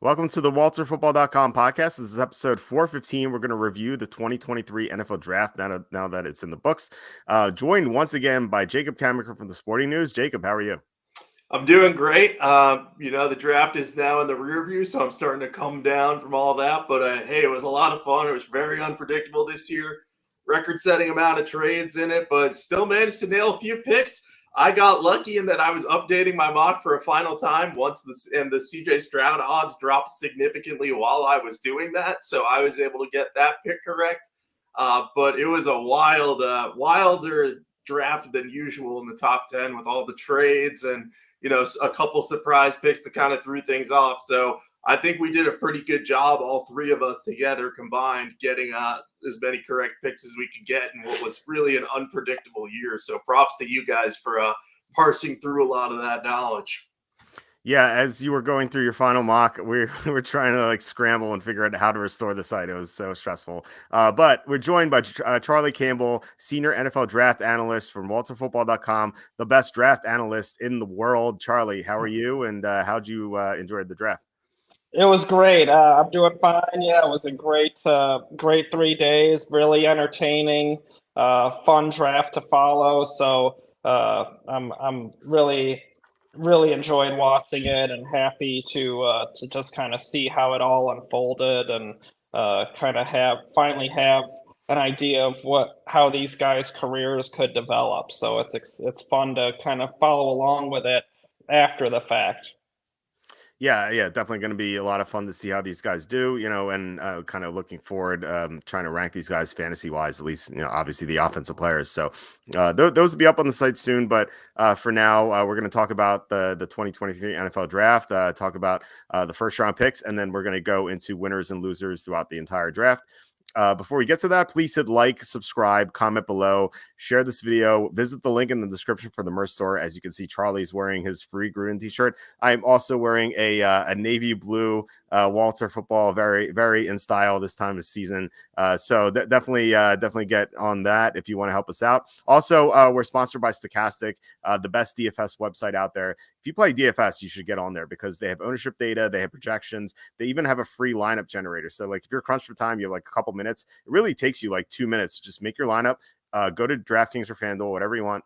Welcome to the WalterFootball.com podcast. This is episode 415. We're going to review the 2023 NFL Draft now that it's in the books. Joined once again by Jacob Camenker from the Sporting News. Jacob, how are you? I'm doing great. The draft is now in the rear view, so I'm starting to come down from all that. But hey, it was a lot of fun. It was very unpredictable this year. Record-setting amount of trades in it, but still managed to nail a few picks. I got lucky in that I was updating my mock for a final time once the CJ Stroud odds dropped significantly while I was doing that, so I was able to get that pick correct. But it was a wilder draft than usual in the top 10 with all the trades and a couple surprise picks that kind of threw things off. So I think we did a pretty good job, all three of us together combined, getting as many correct picks as we could get in what was really an unpredictable year. So props to you guys for parsing through a lot of that knowledge. Yeah, as you were going through your final mock, we were trying to scramble and figure out how to restore the site. It was so stressful. But we're joined by Charlie Campbell, senior NFL draft analyst from WalterFootball.com, the best draft analyst in the world. Charlie, how are you? And how'd you enjoy the draft? It was great. I'm doing fine. Yeah, it was a great 3 days. Really entertaining, fun draft to follow. So I'm really enjoyed watching it and happy to just kind of see how it all unfolded and kind of finally have an idea of how these guys' careers could develop. So it's fun to kind of follow along with it after the fact. Yeah, definitely going to be a lot of fun to see how these guys do, and kind of looking forward, trying to rank these guys fantasy wise, at least, obviously the offensive players. So those will be up on the site soon. But for now, we're going to talk about the 2023 NFL draft, talk about the first round picks, and then we're going to go into winners and losers throughout the entire draft. Before we get to that, please hit like, subscribe, comment below, share this video, visit the link in the description for the merch store. As you can see, Charlie's wearing his free Gruden t-shirt. I'm also wearing a navy blue Walter Football, very, very in style this time of season. So definitely get on that if you want to help us out. Also, we're sponsored by Stochastic, the best DFS website out there. If you play DFS, you should get on there because they have ownership data, they have projections, they even have a free lineup generator. So if you're crunched for time, you have a couple minutes. It really takes you 2 minutes. Just make your lineup, go to DraftKings or FanDuel, whatever you want,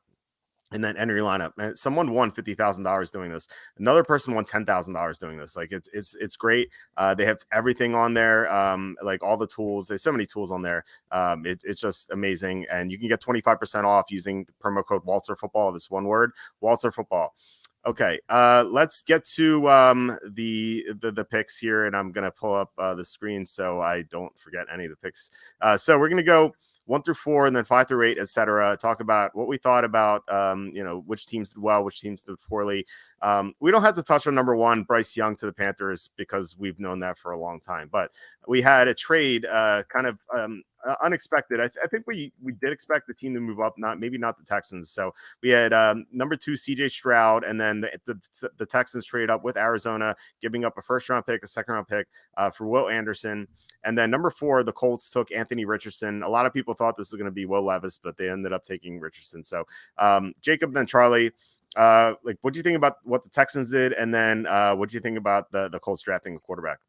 and then enter your lineup. And someone won $50,000 doing this. Another person won $10,000 doing this. It's great. They have everything on there, all the tools. There's so many tools on there. It's just amazing. And you can get 25% off using the promo code Walter Football. This one word, Walter Football. Okay, let's get to the picks here, and I'm gonna pull up the screen so I don't forget any of the picks. So we're gonna go 1 through 4, and then 5 through 8, etc. Talk about what we thought about, which teams did well, which teams did poorly. We don't have to touch on number 1, Bryce Young to the Panthers, because we've known that for a long time. But we had a trade, unexpected. I think we did expect the team to move up, maybe not the Texans. So we had number 2 CJ Stroud, and then the Texans trade up with Arizona, giving up a first round pick, a second round pick for Will Anderson, and then number 4 the Colts took Anthony Richardson. A lot of people thought this was going to be Will Levis, but they ended up taking Richardson. So Jacob, then Charlie, what do you think about what the Texans did, and then what do you think about the Colts drafting a quarterback?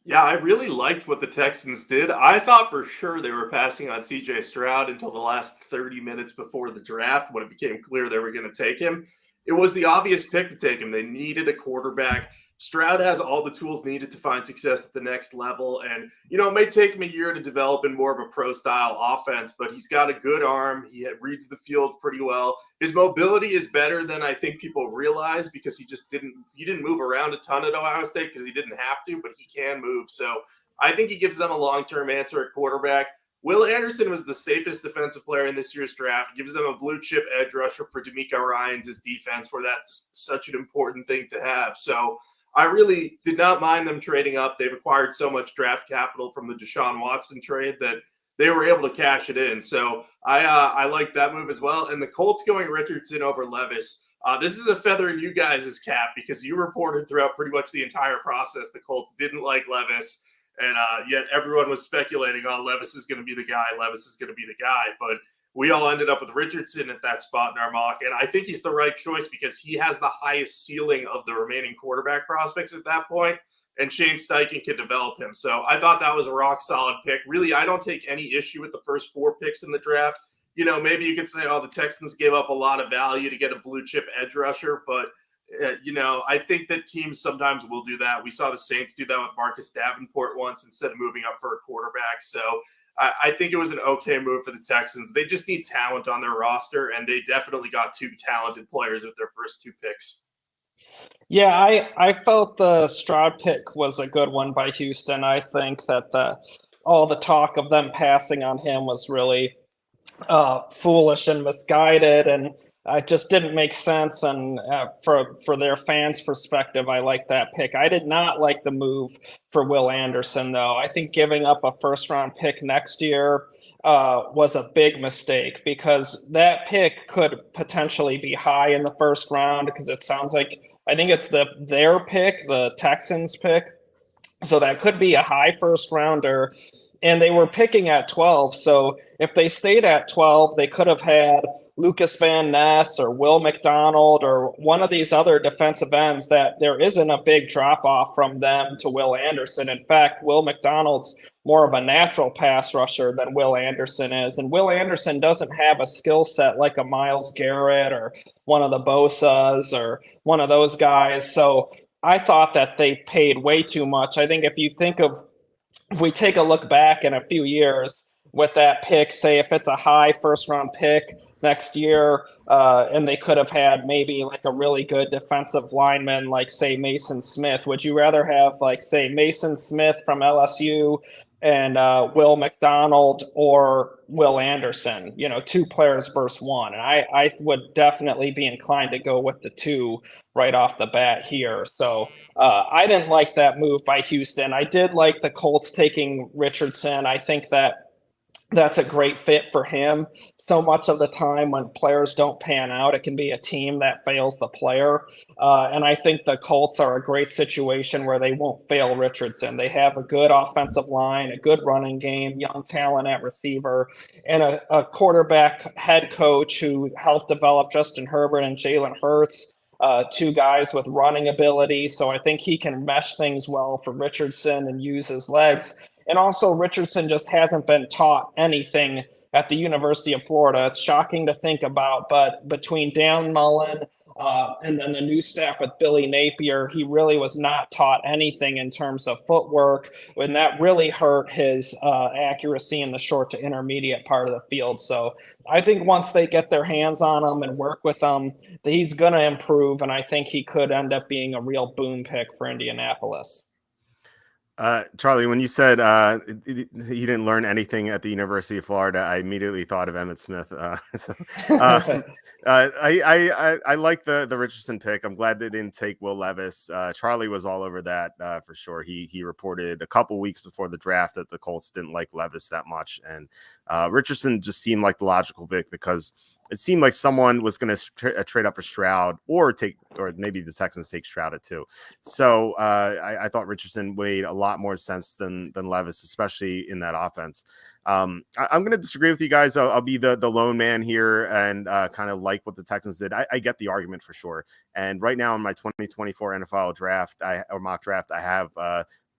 Yeah, I really liked what the Texans did. I thought for sure they were passing on CJ Stroud until the last 30 minutes before the draft when it became clear they were going to take him. It was the obvious pick to take him. They needed a quarterback. Stroud has all the tools needed to find success at the next level. And, it may take him a year to develop in more of a pro-style offense, but he's got a good arm. He reads the field pretty well. His mobility is better than I think people realize because he didn't move around a ton at Ohio State because he didn't have to, but he can move. So I think he gives them a long-term answer at quarterback. Will Anderson was the safest defensive player in this year's draft. Gives them a blue-chip edge rusher for DeMeco Ryans' defense, where that's such an important thing to have. So I really did not mind them trading up. They've acquired so much draft capital from the Deshaun Watson trade that they were able to cash it in. So I like that move as well. And the Colts going Richardson over Levis. This is a feather in you guys' cap because you reported throughout pretty much the entire process the Colts didn't like Levis. And yet everyone was speculating, Levis is going to be the guy. Levis is going to be the guy. But we all ended up with Richardson at that spot in our mock. And I think he's the right choice because he has the highest ceiling of the remaining quarterback prospects at that point. and Shane Steichen can develop him. So I thought that was a rock solid pick. Really, I don't take any issue with the first 4 picks in the draft. Maybe you could say, oh, the Texans gave up a lot of value to get a blue chip edge rusher, but I think that teams sometimes will do that. We saw the Saints do that with Marcus Davenport once instead of moving up for a quarterback. So I think it was an okay move for the Texans. They just need talent on their roster, and they definitely got 2 talented players with their first 2 picks. Yeah, I felt the Stroud pick was a good one by Houston. I think that all the talk of them passing on him was really foolish and misguided, and it just didn't make sense. And for their fans' perspective, I like that pick. I did not like the move for Will Anderson, though. I think giving up a first-round pick next year was a big mistake, because that pick could potentially be high in the first round, because it sounds like, I think it's their pick, the Texans pick. So that could be a high first rounder. And they were picking at 12. So if they stayed at 12, they could have had Lucas Van Ness or Will McDonald or one of these other defensive ends. That there isn't a big drop off from them to Will Anderson. In fact, Will McDonald's more of a natural pass rusher than Will Anderson is. And Will Anderson doesn't have a skill set like a Myles Garrett or one of the Bosas or one of those guys. So I thought that they paid way too much. I think if we take a look back in a few years with that pick, say if it's a high first round pick next year, and they could have had maybe like a really good defensive lineman, like say Mason Smith, would you rather have like say Mason Smith from LSU and Will McDonald or Will Anderson, 2 players versus 1? And I would definitely be inclined to go with the 2 right off the bat here. So I didn't like that move by Houston. I did like the Colts taking Richardson. I think that's a great fit for him. So much of the time when players don't pan out, it can be a team that fails the player. And I think the Colts are a great situation where they won't fail Richardson. They have a good offensive line, a good running game, young talent at receiver, and a quarterback head coach who helped develop Justin Herbert and Jalen Hurts. 2 guys with running ability. So I think he can mesh things well for Richardson and use his legs. And also, Richardson just hasn't been taught anything at the University of Florida. It's shocking to think about, but between Dan Mullen and then the new staff with Billy Napier, he really was not taught anything in terms of footwork, and that really hurt his accuracy in the short to intermediate part of the field. So I think once they get their hands on him and work with him, he's going to improve, and I think he could end up being a real boom pick for Indianapolis. Charlie, when you said he didn't learn anything at the University of Florida, I immediately thought of Emmitt Smith. I like the Richardson pick. I'm glad they didn't take Will Levis. Charlie was all over that for sure. He reported a couple weeks before the draft that the Colts didn't like Levis that much, and Richardson just seemed like the logical pick because it seemed like someone was going to trade up for Stroud or maybe the Texans take Stroud at 2. So I thought Richardson made a lot more sense than Levis, especially in that offense. I'm going to disagree with you guys. I'll be the lone man here and kind of like what the Texans did. I get the argument for sure. And right now in my 2024 NFL draft, or mock draft, I have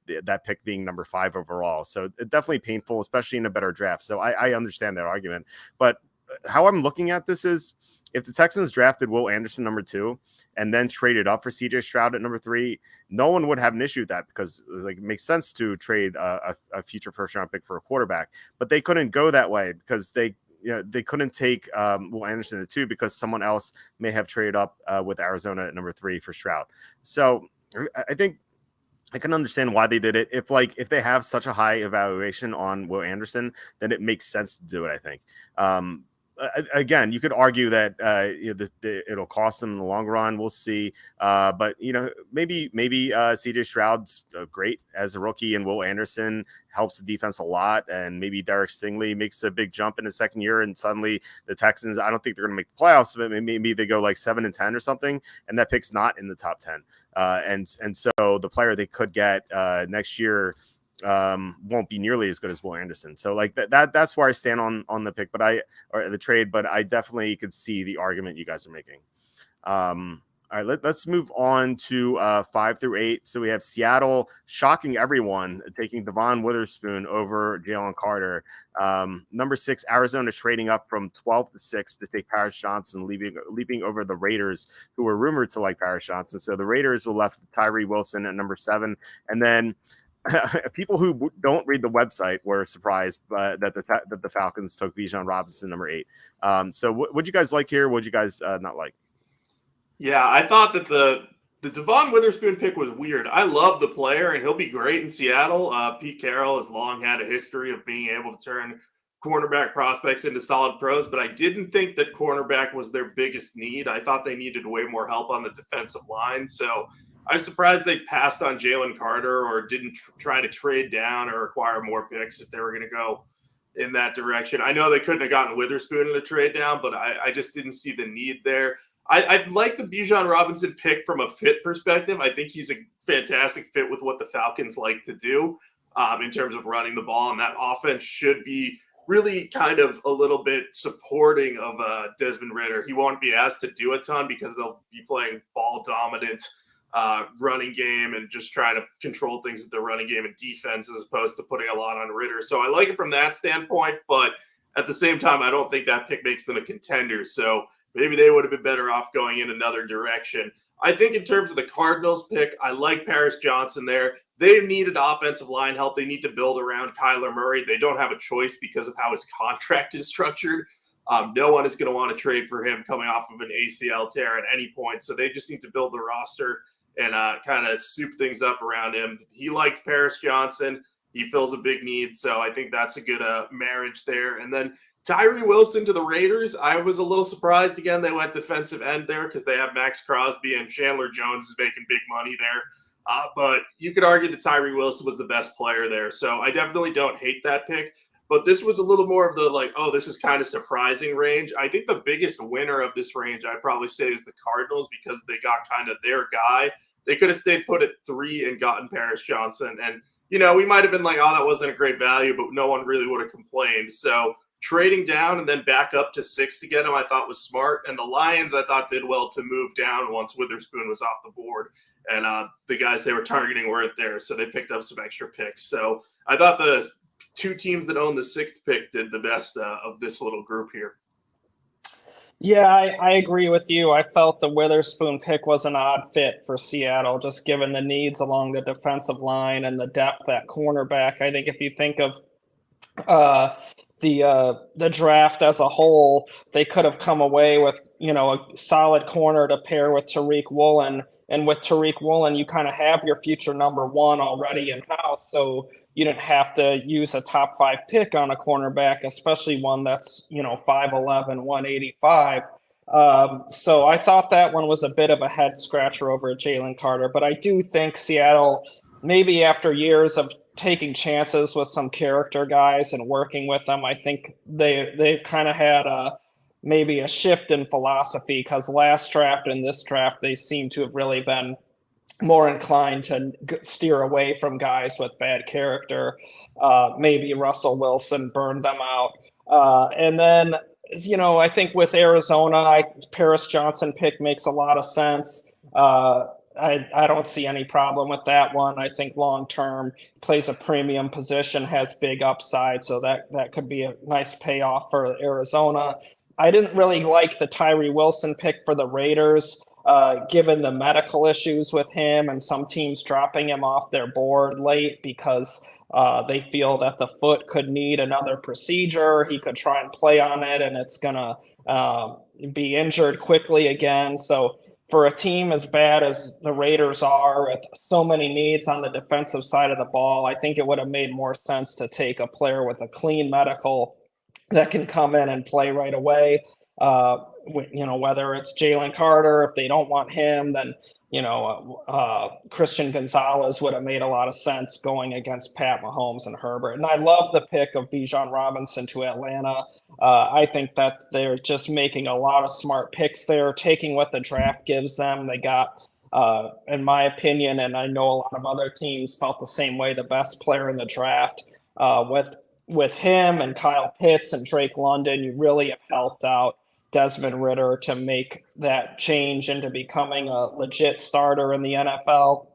that pick being number 5 overall. So it's definitely painful, especially in a better draft. So I understand that argument. But how I'm looking at this is if the Texans drafted Will Anderson number 2 and then traded up for CJ Stroud at number 3, no one would have an issue with that because it makes sense to trade a future first round pick for a quarterback, but they couldn't go that way because they couldn't take Will Anderson at 2 because someone else may have traded up with Arizona at number 3 for Stroud. So I think I can understand why they did it. If they have such a high evaluation on Will Anderson, then it makes sense to do it, I think. Again, you could argue that it'll cost them in the long run. We'll see. But maybe CJ Stroud's great as a rookie, and Will Anderson helps the defense a lot. And maybe Derek Stingley makes a big jump in his second year, and suddenly the Texans, I don't think they're going to make the playoffs, but maybe they go like 7-10 or something, and that pick's not in the top 10. And so the player they could get next year won't be nearly as good as Will Anderson. So that's where I stand on the pick, or the trade, but I definitely could see the argument you guys are making. All right, let's move on to 5 through 8. So we have Seattle shocking everyone, taking Devon Witherspoon over Jalen Carter. Number 6, Arizona trading up from 12 to 6 to take Paris Johnson, leaping over the Raiders, who were rumored to like Paris Johnson. So the Raiders will left Tyree Wilson at number 7, and then people who don't read the website were surprised that the Falcons took Bijan Robinson number 8. So what'd you guys like here? What'd you guys not like? Yeah, I thought that the Devon Witherspoon pick was weird. I love the player, and he'll be great in Seattle. Pete Carroll has long had a history of being able to turn cornerback prospects into solid pros, but I didn't think that cornerback was their biggest need. I thought they needed way more help on the defensive line. So I was surprised they passed on Jalen Carter or didn't try to trade down or acquire more picks if they were going to go in that direction. I know they couldn't have gotten Witherspoon in a trade down, but I just didn't see the need there. I like the Bijan Robinson pick from a fit perspective. I think he's a fantastic fit with what the Falcons like to do in terms of running the ball, and that offense should be really kind of a little bit supporting of Desmond Ridder. He won't be asked to do a ton because they'll be playing ball dominant running game and just trying to control things with their running game and defense as opposed to putting a lot on Ridder. So I like it from that standpoint, but at the same time, I don't think that pick makes them a contender. So maybe they would have been better off going in another direction. I think in terms of the Cardinals pick, I like Paris Johnson there. They needed offensive line help. They need to build around Kyler Murray. They don't have a choice because of how his contract is structured. No one is going to want to trade for him coming off of an ACL tear at any point. So they just need to build the roster and kind of soup things up around him. He liked Paris Johnson. He fills a big need. So I think that's a good marriage there. And then Tyree Wilson to the Raiders. I was a little surprised. Again, they went defensive end there because they have Max Crosby and Chandler Jones is making big money there. But you could argue that Tyree Wilson was the best player there. So I definitely don't hate that pick. But this was a little more of the like, oh, this is kind of surprising range. I think the biggest winner of this range, I'd probably say, is the Cardinals because they got kind of their guy. They could have stayed put at 3 and gotten Paris Johnson. And, you know, we might have been like, oh, that wasn't a great value, but no one really would have complained. So trading down and then back up to 6 to get him, I thought was smart. And the Lions, I thought, did well to move down once Witherspoon was off the board. And the guys they were targeting weren't there, so they picked up some extra picks. So I thought the 2 teams that own the 6th pick did the best of this little group here. Yeah, I agree with you. I felt the Witherspoon pick was an odd fit for Seattle, just given the needs along the defensive line and the depth at cornerback. I think if you think of the draft as a whole, they could have come away with, you know, a solid corner to pair with Tariq Woolen. And with Tariq Woolen, you kind of have your future number 1 already in house. So you didn't have to use a top 5 pick on a cornerback, especially one that's, you know, 5'11", 185. So I thought that one was a bit of a head scratcher over Jalen Carter. But I do think Seattle, maybe after years of taking chances with some character guys and working with them, I think they've kind of had maybe a shift in philosophy, because last draft and this draft, they seem to have really been more inclined to steer away from guys with bad character. Maybe Russell Wilson burned them out. And then, you know, I think with Arizona, Paris Johnson pick makes a lot of sense. I don't see any problem with that one. I think long-term plays a premium position, has big upside, so that could be a nice payoff for Arizona. I didn't really like the Tyree Wilson pick for the Raiders, given the medical issues with him and some teams dropping him off their board late because they feel that the foot could need another procedure. He could try and play on it, and it's going to be injured quickly again. So for a team as bad as the Raiders are, with so many needs on the defensive side of the ball, I think it would have made more sense to take a player with a clean medical that can come in and play right away. You know, whether it's Jalen Carter, if they don't want him, then, you know, Christian Gonzalez would have made a lot of sense going against Pat Mahomes and Herbert. And I love the pick of Bijan Robinson to Atlanta. I think that they're just making a lot of smart picks there, taking what the draft gives them. They got, in my opinion, and I know a lot of other teams felt the same way, the best player in the draft. With him and Kyle Pitts and Drake London, you really have helped out Desmond Ridder to make that change into becoming a legit starter in the NFL.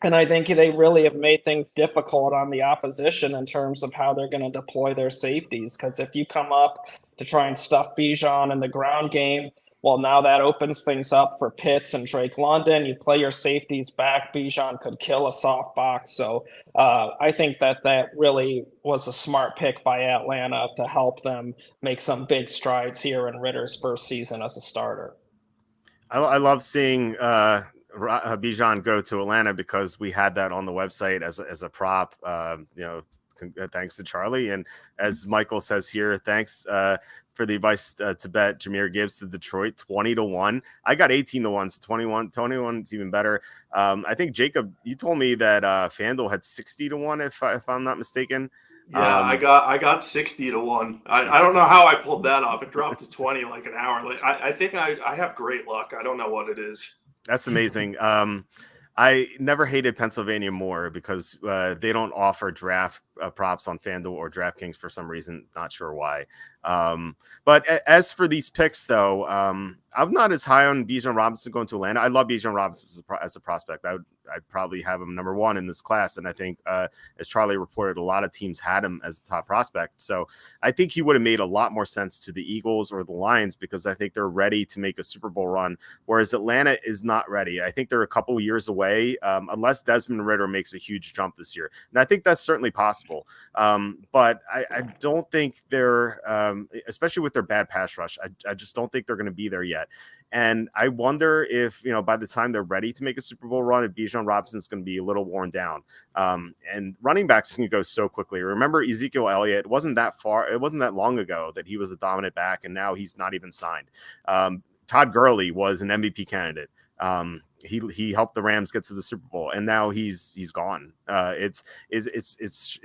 And I think they really have made things difficult on the opposition in terms of how they're going to deploy their safeties. Because if you come up to try and stuff Bijan in the ground game, well, now that opens things up for Pitts and Drake London. You play your safeties back. Bijan could kill a soft box. So I think that really was a smart pick by Atlanta to help them make some big strides here in Ritter's first season as a starter. I love seeing Bijan go to Atlanta because we had that on the website as a prop. Thanks to Charlie, and as Michael says here, thanks for the advice to bet Jahmyr Gibbs to Detroit 20-1. I got 18-1, so 21 is even better. I think Jacob, you told me that FanDuel had 60-1 if I'm not mistaken. Yeah, I got 60-1. I don't know how I pulled that off. It dropped to 20 like an hour later. I think I have great luck. I don't know what it is. That's amazing. I never hated Pennsylvania more because they don't offer draft props on FanDuel or DraftKings for some reason. Not sure why. But as for these picks, though, I'm not as high on Bijan Robinson going to Atlanta. I love Bijan Robinson as a prospect. I'd probably have him number one in this class. And I think, as Charlie reported, a lot of teams had him as the top prospect. So I think he would have made a lot more sense to the Eagles or the Lions because I think they're ready to make a Super Bowl run, whereas Atlanta is not ready. I think they're a couple years away, unless Desmond Ridder makes a huge jump this year. And I think that's certainly possible. But I don't think they're, especially with their bad pass rush, I just don't think they're going to be there yet. And I wonder if, by the time they're ready to make a Super Bowl run, if Bijan Robinson is going to be a little worn down. And running backs can go so quickly. Remember Ezekiel Elliott? It wasn't that long ago that he was a dominant back, and now he's not even signed. Todd Gurley was an MVP candidate. He helped the Rams get to the Super Bowl, and now he's gone. It's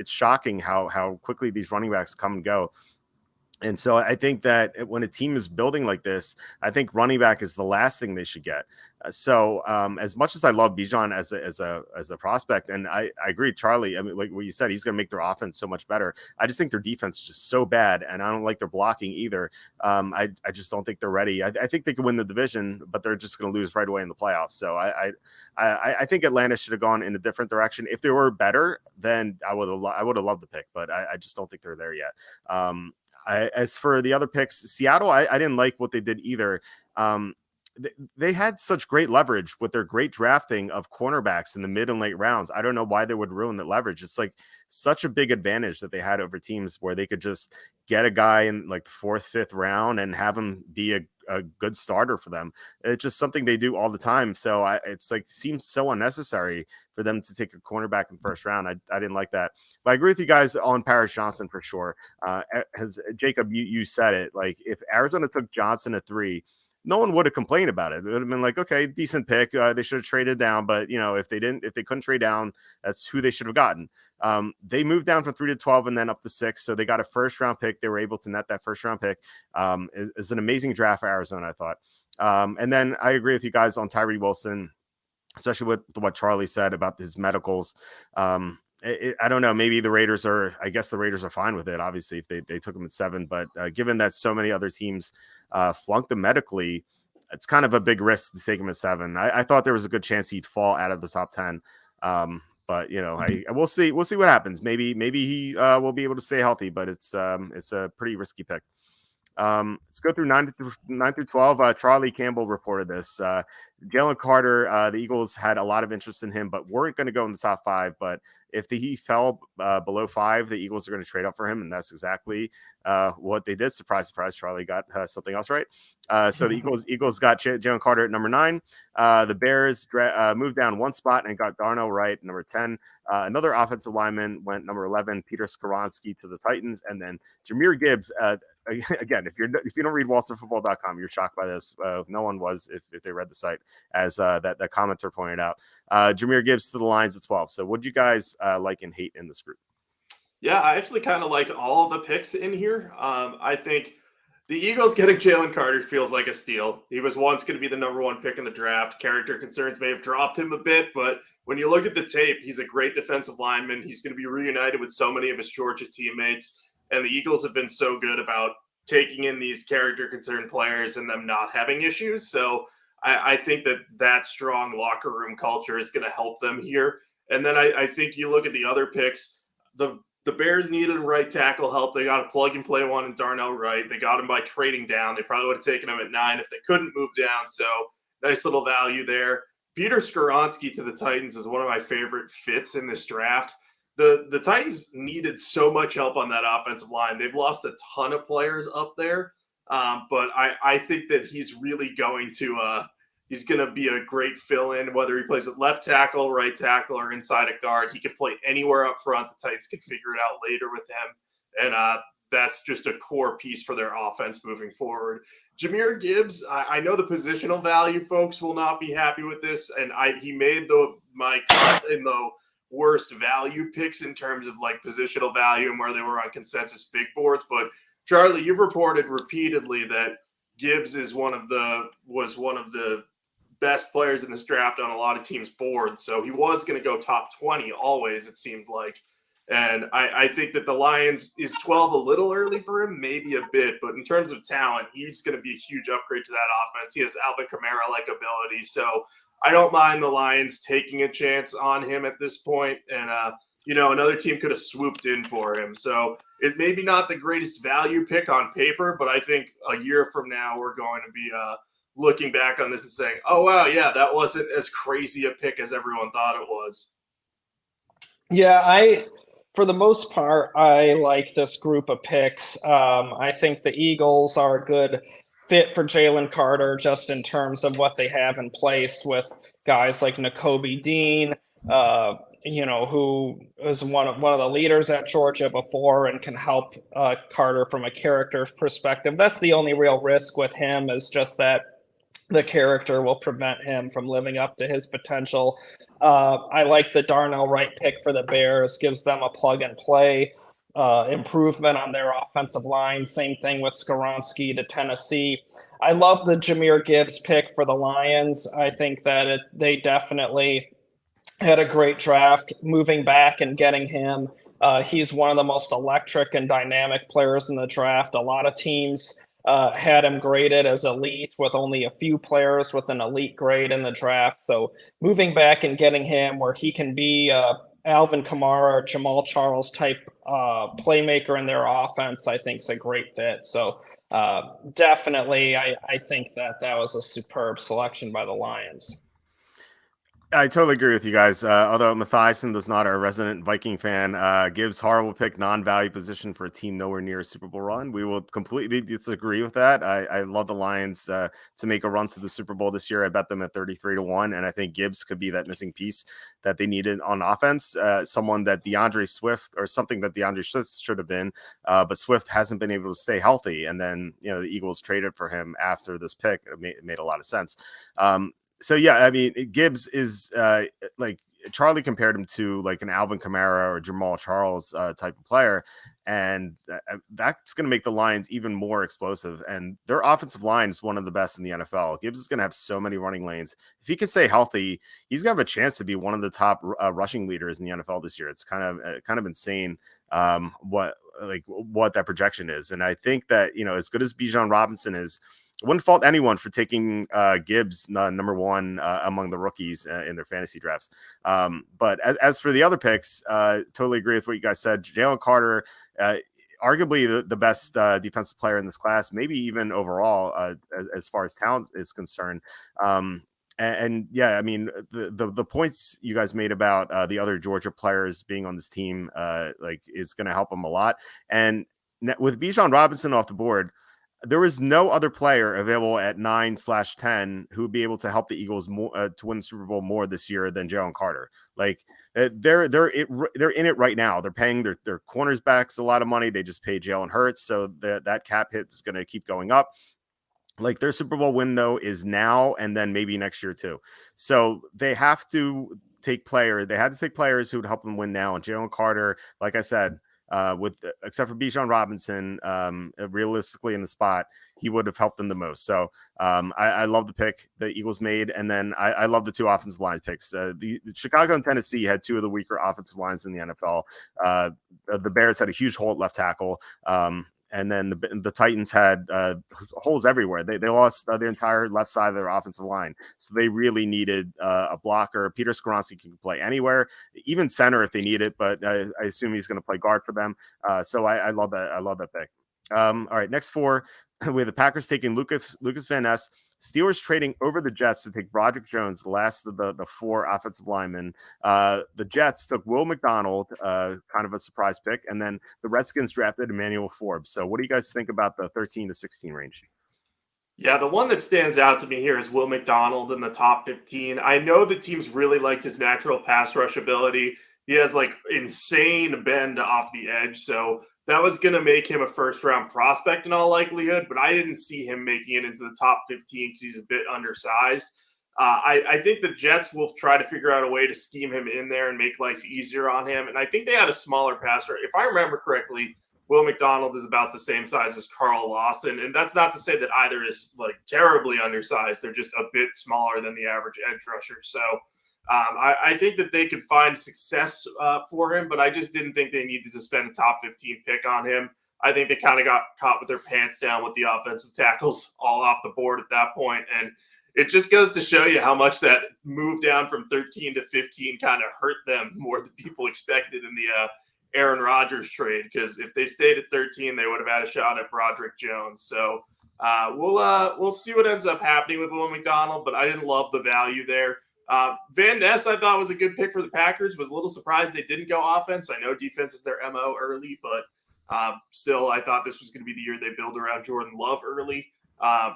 shocking how quickly these running backs come and go. And so I think that when a team is building like this, I think running back is the last thing they should get. So as much as I love Bijan as a prospect, and I agree, Charlie, I mean, like what you said, he's going to make their offense so much better. I just think their defense is just so bad, and I don't like their blocking either. I just don't think they're ready. I think they can win the division, but they're just going to lose right away in the playoffs. So I think Atlanta should have gone in a different direction. If they were better, then I would have loved the pick, but I just don't think they're there yet. As for the other picks, Seattle, I didn't like what they did either. They had such great leverage with their great drafting of cornerbacks in the mid and late rounds. I don't know why they would ruin that leverage. It's like such a big advantage that they had over teams where they could just get a guy in like the 4th, 5th round and have him be a good starter for them. It's just something they do all the time. So it's like seems so unnecessary for them to take a cornerback in the first round. I didn't like that. But I agree with you guys on Paris Johnson for sure. As Jacob, you said it, like if Arizona took Johnson at 3, no one would have complained about it. It would have been like, okay, decent pick. They should have traded down, but if they couldn't trade down, that's who they should have gotten. They moved down from 3 to 12 and then up to 6. So they got a first round pick. They were able to net that first round pick. Is an amazing draft for Arizona, I thought. And then I agree with you guys on Tyree Wilson, especially with what Charlie said about his medicals. I don't know. Maybe the Raiders are fine with it. Obviously, if they took him at 7, but given that so many other teams flunked him medically, it's kind of a big risk to take him at 7. I thought there was a good chance he'd fall out of the top 10. But we'll see. We'll see what happens. Maybe he will be able to stay healthy, but it's a pretty risky pick. Let's go through 9 through 12. Charlie Campbell reported this. Jalen Carter, the Eagles had a lot of interest in him, but weren't going to go in the top 5. But if he fell below 5, the Eagles are going to trade up for him, and that's exactly what they did. Surprise, surprise, Charlie got something else right. So the Eagles got Jalen Carter at number 9. The Bears moved down 1 spot and got Darnell Wright, number 10. Another offensive lineman went number 11, Peter Skoronski to the Titans, and then Jahmyr Gibbs. Again, if you don't read WalterFootball.com, you're shocked by this. No one was if they read the site, as that commenter pointed out. Jahmyr Gibbs to the Lions at 12. So what do you guys like and hate in this group? Yeah, I actually kind of liked all the picks in here. I think the Eagles getting Jalen Carter feels like a steal. He was once going to be the number 1 pick in the draft. Character concerns may have dropped him a bit, but when you look at the tape, he's a great defensive lineman. He's going to be reunited with so many of his Georgia teammates, and the Eagles have been so good about taking in these character concerned players and them not having issues. So I think that strong locker room culture is going to help them here. And then I think you look at the other picks. The Bears needed a right tackle help. They got a plug and play one in Darnell Wright. They got him by trading down. They probably would have taken him at 9 if they couldn't move down. So nice little value there. Peter Skoronski to the Titans is one of my favorite fits in this draft. The Titans needed so much help on that offensive line. They've lost a ton of players up there, but I think that he's really going to he's going to be a great fill-in, whether he plays at left tackle, right tackle, or inside a guard. He can play anywhere up front. The Titans can figure it out later with him, and that's just a core piece for their offense moving forward. Jahmyr Gibbs, I know the positional value folks will not be happy with this, and he made my cut in the worst value picks in terms of like positional value and where they were on consensus big boards. But Charlie, you've reported repeatedly that Gibbs was one of the best players in this draft on a lot of teams' boards. So he was going to go top 20 always, it seemed like. And I think that the Lions is 12 a little early for him, maybe a bit, but in terms of talent, he's going to be a huge upgrade to that offense. He has Alvin Kamara-like ability. So I don't mind the Lions taking a chance on him at this point. And, another team could have swooped in for him. So it may be not the greatest value pick on paper, but I think a year from now, we're going to be looking back on this and saying, oh, wow, yeah, that wasn't as crazy a pick as everyone thought it was. Yeah, for the most part, I like this group of picks. I think the Eagles are a good fit for Jalen Carter just in terms of what they have in place with guys like Nakobe Dean, who is one of the leaders at Georgia before and can help Carter from a character perspective. That's the only real risk with him, is just that the character will prevent him from living up to his potential. I like the Darnell Wright pick for the Bears, gives them a plug and play improvement on their offensive line. Same thing with Skoronski to Tennessee. I love the Jahmyr Gibbs pick for the Lions. I think that they definitely had a great draft moving back and getting him. He's one of the most electric and dynamic players in the draft. A lot of teams had him graded as elite, with only a few players with an elite grade in the draft. So moving back and getting him where he can be Alvin Kamara or Jamal Charles type playmaker in their offense, I think is a great fit. So definitely, I think that was a superb selection by the Lions. I totally agree with you guys. Although Mathiasen is not our resident Viking fan, Gibbs horrible pick, non-value position for a team nowhere near a Super Bowl run. We will completely disagree with that. I love the Lions to make a run to the Super Bowl this year. I bet them at 33-1, and I think Gibbs could be that missing piece that they needed on offense. Someone that DeAndre Swift, or something that DeAndre Swift should have been, but Swift hasn't been able to stay healthy. And then the Eagles traded for him after this pick. It made a lot of sense. So yeah, I mean, Gibbs is like Charlie compared him to like an Alvin Kamara or Jamal Charles type of player, and that's going to make the Lions even more explosive. And their offensive line is one of the best in the NFL. Gibbs is going to have so many running lanes. If he can stay healthy, he's going to have a chance to be one of the top rushing leaders in the NFL this year. It's kind of insane what that projection is. And I think that as good as Bijan Robinson is, I wouldn't fault anyone for taking Gibbs number one among the rookies in their fantasy drafts. But as for the other picks, totally agree with what you guys said. Jalen Carter, arguably the best defensive player in this class, maybe even overall as far as talent is concerned. And yeah, I mean, the points you guys made about the other Georgia players being on this team is going to help them a lot. And with Bijan Robinson off the board, there was no other player available at 9/10 who would be able to help the Eagles more to win the Super Bowl more this year than Jalen Carter. Like they're in it right now. They're paying their cornerbacks a lot of money. They just paid Jalen Hurts, so that cap hit is going to keep going up. Like their Super Bowl window is now and then maybe next year too. So they have to take players. They had to take players who would help them win now. And Jalen Carter, like I said, except for Bijan Robinson, realistically in the spot, he would have helped them the most. So I love the pick the Eagles made, and then I love the two offensive line picks. The Chicago and Tennessee had two of the weaker offensive lines in the NFL. The Bears had a huge hole at left tackle. And then the Titans had holes everywhere. They lost their entire left side of their offensive line. So they really needed a blocker. Peter Skoronski can play anywhere, even center if they need it, but I assume he's going to play guard for them. So I love that. I love that pick. All right, next 4. We have the Packers taking Lucas Van Ness. Steelers trading over the Jets to take Broderick Jones, the last of the 4 offensive linemen. The Jets took Will McDonald, kind of a surprise pick, and then the Redskins drafted Emmanuel Forbes. So what do you guys think about the 13 to 16 range? Yeah, the one that stands out to me here is Will McDonald in the top 15. I know the teams really liked his natural pass rush ability. He has like insane bend off the edge. So that was going to make him a first-round prospect in all likelihood, but I didn't see him making it into the top 15 because he's a bit undersized. I think the Jets will try to figure out a way to scheme him in there and make life easier on him. And I think they had a smaller passer. If I remember correctly, Will McDonald is about the same size as Carl Lawson. And that's not to say that either is like terribly undersized. They're just a bit smaller than the average edge rusher. So I think that they could find success for him, but I just didn't think they needed to spend a top 15 pick on him. I think they kind of got caught with their pants down with the offensive tackles all off the board at that point. And it just goes to show you how much that move down from 13 to 15 kind of hurt them more than people expected in the Aaron Rodgers trade. Because if they stayed at 13, they would have had a shot at Broderick Jones. So we'll see what ends up happening with Will McDonald, but I didn't love the value there. Van Ness, I thought was a good pick for the Packers. Was a little surprised they didn't go offense. I know defense is their MO early, but still, I thought this was going to be the year they build around Jordan Love early.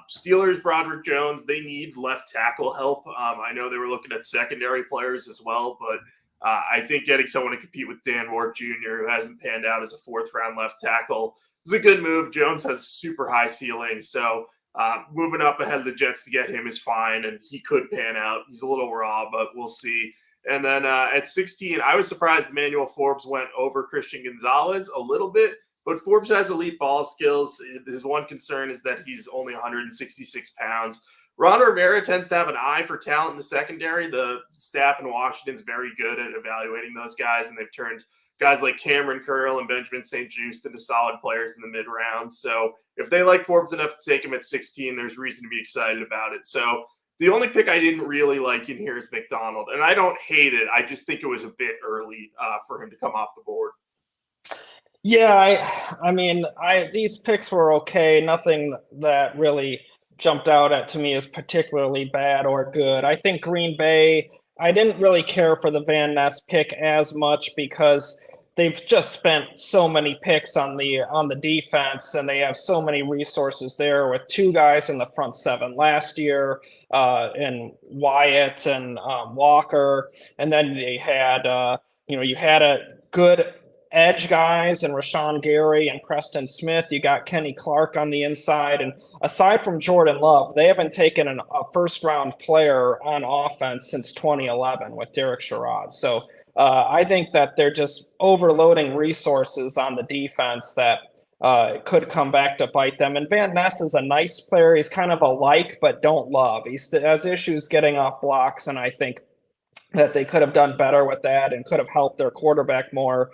Steelers, Broderick Jones, they need left tackle help. I know they were looking at secondary players as well, but I think getting someone to compete with Dan Ward Jr., who hasn't panned out as a 4th-round left tackle, is a good move. Jones has super high ceiling, so moving up ahead of the Jets to get him is fine, and he could pan out. He's a little raw, but we'll see. And then at 16, I was surprised Emmanuel Forbes went over Christian Gonzalez a little bit, but Forbes has elite ball skills. His one concern is that he's only 166 pounds. Ron Rivera tends to have an eye for talent in the secondary. The staff in Washington is very good at evaluating those guys, and they've turned guys like Cameron Curl and Benjamin St-Juste into solid players in the mid-round. So if they like Forbes enough to take him at 16, there's reason to be excited about it. So the only pick I didn't really like in here is McDonald. And I don't hate it. I just think it was a bit early for him to come off the board. Yeah, I mean, these picks were okay. Nothing that really jumped out to me as particularly bad or good. I think Green Bay, I didn't really care for the Van Ness pick as much because they've just spent so many picks on the defense, and they have so many resources there with 2 guys in the front 7 last year, and Wyatt and Walker, and then they had you had a good edge guys and Rashawn Gary and Preston Smith. You got Kenny Clark on the inside. And aside from Jordan Love, they haven't taken a first-round player on offense since 2011 with Derek Sherrod. So I think that they're just overloading resources on the defense that could come back to bite them. And Van Ness is a nice player. He's kind of a like but don't love. He has issues getting off blocks, and I think that they could have done better with that and could have helped their quarterback more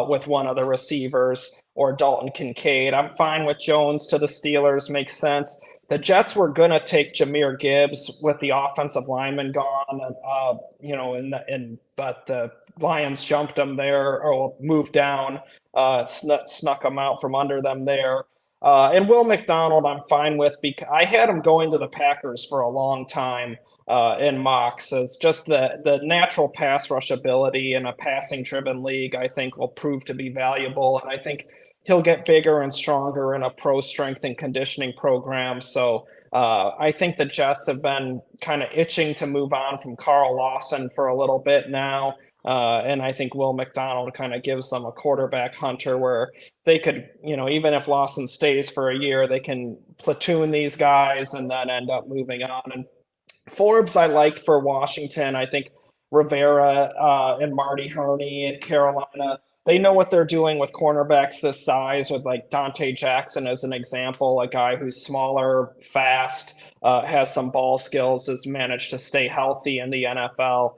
with one of the receivers or Dalton Kincaid. I'm fine with Jones to the Steelers. Makes sense. The Jets were going to take Jahmyr Gibbs with the offensive lineman gone, but the Lions jumped him there or moved down, snuck him out from under them there. And Will McDonald, I'm fine with because I had him going to the Packers for a long time in mocks. It's just the natural pass rush ability in a passing-driven league, I think, will prove to be valuable. And I think he'll get bigger and stronger in a pro strength and conditioning program. So I think the Jets have been kind of itching to move on from Carl Lawson for a little bit now. And I think Will McDonald kind of gives them a quarterback hunter where they could, even if Lawson stays for a year, they can platoon these guys and then end up moving on. And Forbes I liked for Washington. I think Rivera and Marty Herney in Carolina, they know what they're doing with cornerbacks this size, with like Dante Jackson as an example, a guy who's smaller, fast, has some ball skills, has managed to stay healthy in the NFL.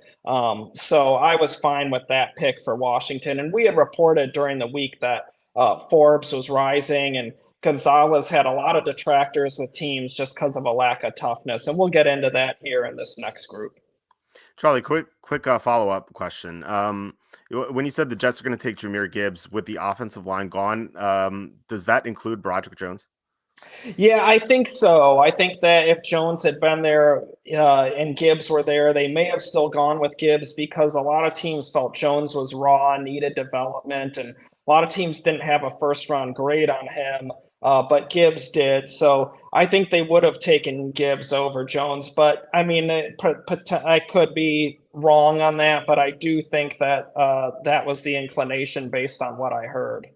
So I was fine with that pick for Washington. And we had reported during the week that Forbes was rising, and Gonzalez had a lot of detractors with teams just because of a lack of toughness. And we'll get into that here in this next group. Charlie, quick follow up question. When you said the Jets are going to take Jahmyr Gibbs with the offensive line gone, does that include Broderick Jones? Yeah, I think so. I think that if Jones had been there and Gibbs were there, they may have still gone with Gibbs because a lot of teams felt Jones was raw, needed development, and a lot of teams didn't have a first-round grade on him, but Gibbs did. So I think they would have taken Gibbs over Jones. But I mean, I could be wrong on that, but I do think that that was the inclination based on what I heard.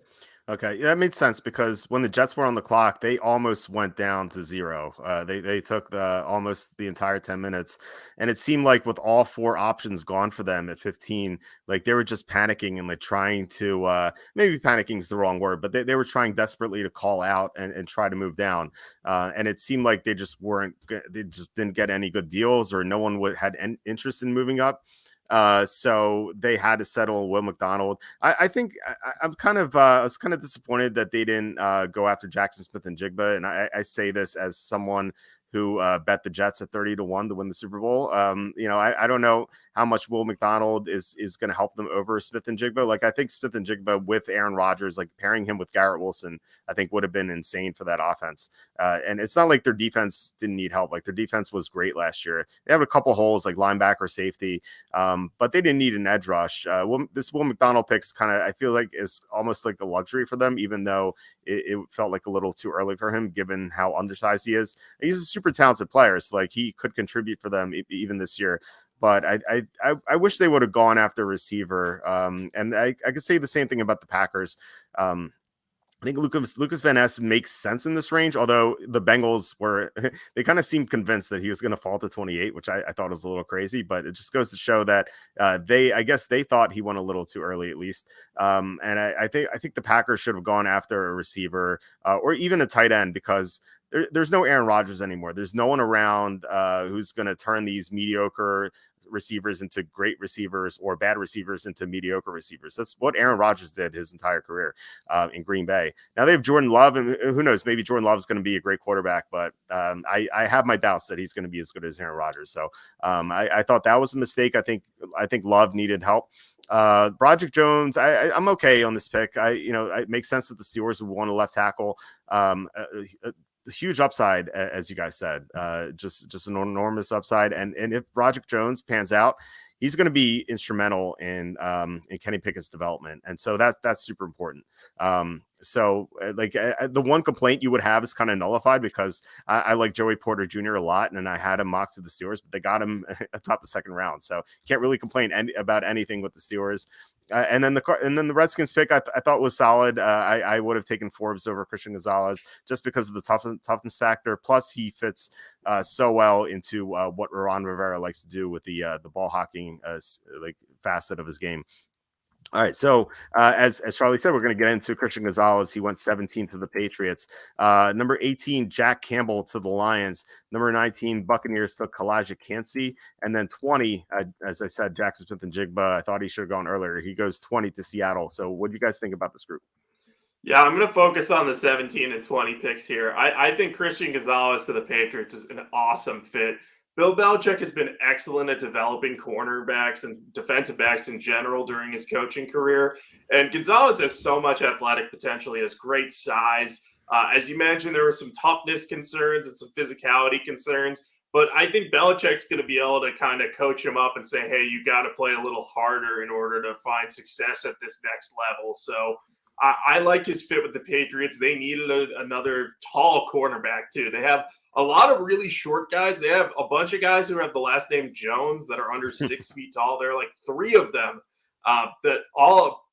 Okay, yeah, that made sense because when the Jets were on the clock, they almost went down to zero. They took almost the entire 10 minutes, and it seemed like with all four options gone for them at 15, like they were just panicking and like trying to maybe panicking is the wrong word, but they were trying desperately to call out and try to move down. And it seemed like they just didn't get any good deals, or no one had any interest in moving up. So they had to settle Will McDonald. I think I was kind of disappointed that they didn't go after Jackson Smith and Jigba. And I say this as someone who bet the Jets at 30-1 to win the Super Bowl. I don't know how much Will McDonald is going to help them over Smith and Jigba. Like, I think Smith and Jigba with Aaron Rodgers, like pairing him with Garrett Wilson, I think would have been insane for that offense. And it's not like their defense didn't need help. Like, their defense was great last year. They have a couple holes like linebacker, safety, but they didn't need an edge rush. This Will McDonald picks I feel like is almost like a luxury for them, even though it felt like a little too early for him, given how undersized he is. He's a super talented player, so like he could contribute for them even this year. But I wish they would have gone after a receiver. And I could say the same thing about the Packers. I think Lucas Van Ness makes sense in this range, although the Bengals they kind of seemed convinced that he was going to fall to 28, which I thought was a little crazy, but it just goes to show that I guess they thought he went a little too early at least. And I think the Packers should have gone after a receiver or even a tight end, because there's no Aaron Rodgers anymore. There's no one around who's going to turn these mediocre receivers into great receivers or bad receivers into mediocre receivers. That's what Aaron Rodgers did his entire career in Green Bay. Now they have Jordan Love, and who knows, maybe Jordan Love is going to be a great quarterback, but I have my doubts that he's going to be as good as Aaron Rodgers. So I thought that was a mistake. I think Love needed help. Broderick Jones, I'm okay on this pick. It makes sense that the Steelers would want a left tackle. The huge upside, as you guys said, just an enormous upside. And if Broderick Jones pans out, he's going to be instrumental in Kenny Pickett's development. And so that's super important. The one complaint you would have is kind of nullified, because I like Joey Porter Jr. a lot, and I had him mocked to the Steelers, but they got him atop the second round. So you can't really complain about anything with the Steelers. And then the Redskins pick I thought was solid. I would have taken Forbes over Christian Gonzalez just because of the toughness factor. Plus, he fits so well into what Ron Rivera likes to do with the ball hawking facet of his game. All right, so as Charlie said, we're going to get into Christian Gonzalez. He went 17 to the Patriots. Number 18, Jack Campbell to the Lions. Number 19, Buccaneers took Kalijah Kancey. And then 20, as I said, Jackson Smith and Jigba. I thought he should have gone earlier. He goes 20 to Seattle. So what do you guys think about this group? Yeah, I'm going to focus on the 17 and 20 picks here. I think Christian Gonzalez to the Patriots is an awesome fit. Bill Belichick has been excellent at developing cornerbacks and defensive backs in general during his coaching career. And Gonzalez has so much athletic potential. He has great size. As you mentioned, there were some toughness concerns and some physicality concerns. But I think Belichick's going to be able to kind of coach him up and say, hey, you got to play a little harder in order to find success at this next level. So I like his fit with the Patriots. They needed another tall cornerback, too. They have a lot of really short guys. They have a bunch of guys who have the last name Jones that are under 6 feet tall. There are like 3 of them that all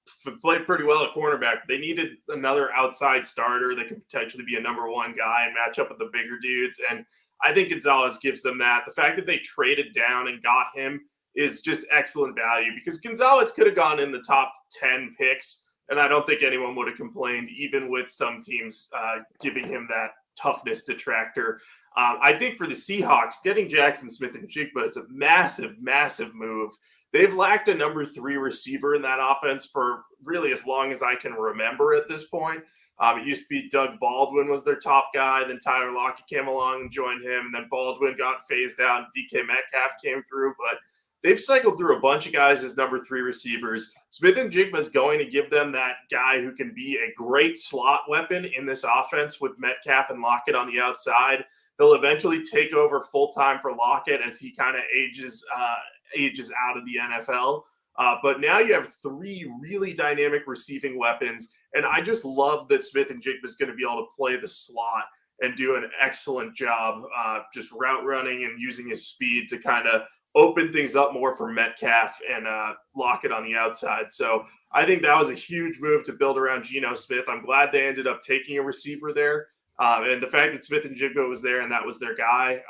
played pretty well at cornerback. They needed another outside starter that could potentially be a number 1 guy and match up with the bigger dudes. And I think Gonzalez gives them that. The fact that they traded down and got him is just excellent value, because Gonzalez could have gone in the top 10 picks. And I don't think anyone would have complained, even with some teams giving him that toughness detractor. I think for the Seahawks, getting Jackson Smith and Jigba is a massive, massive move. They've lacked a number 3 receiver in that offense for really as long as I can remember at this point. It used to be Doug Baldwin was their top guy. Then Tyler Lockett came along and joined him. And then Baldwin got phased out and DK Metcalf came through. But they've cycled through a bunch of guys as number 3 receivers. Smith and Jigba is going to give them that guy who can be a great slot weapon in this offense with Metcalf and Lockett on the outside. He'll eventually take over full-time for Lockett as he kind of ages out of the NFL. But now you have 3 really dynamic receiving weapons, and I just love that Smith and Jigba is going to be able to play the slot and do an excellent job just route running and using his speed to kind of open things up more for Metcalf and Lockett on the outside. So I think that was a huge move to build around Geno Smith. I'm glad they ended up taking a receiver there. And the fact that Smith and Jigba was there and that was their guy,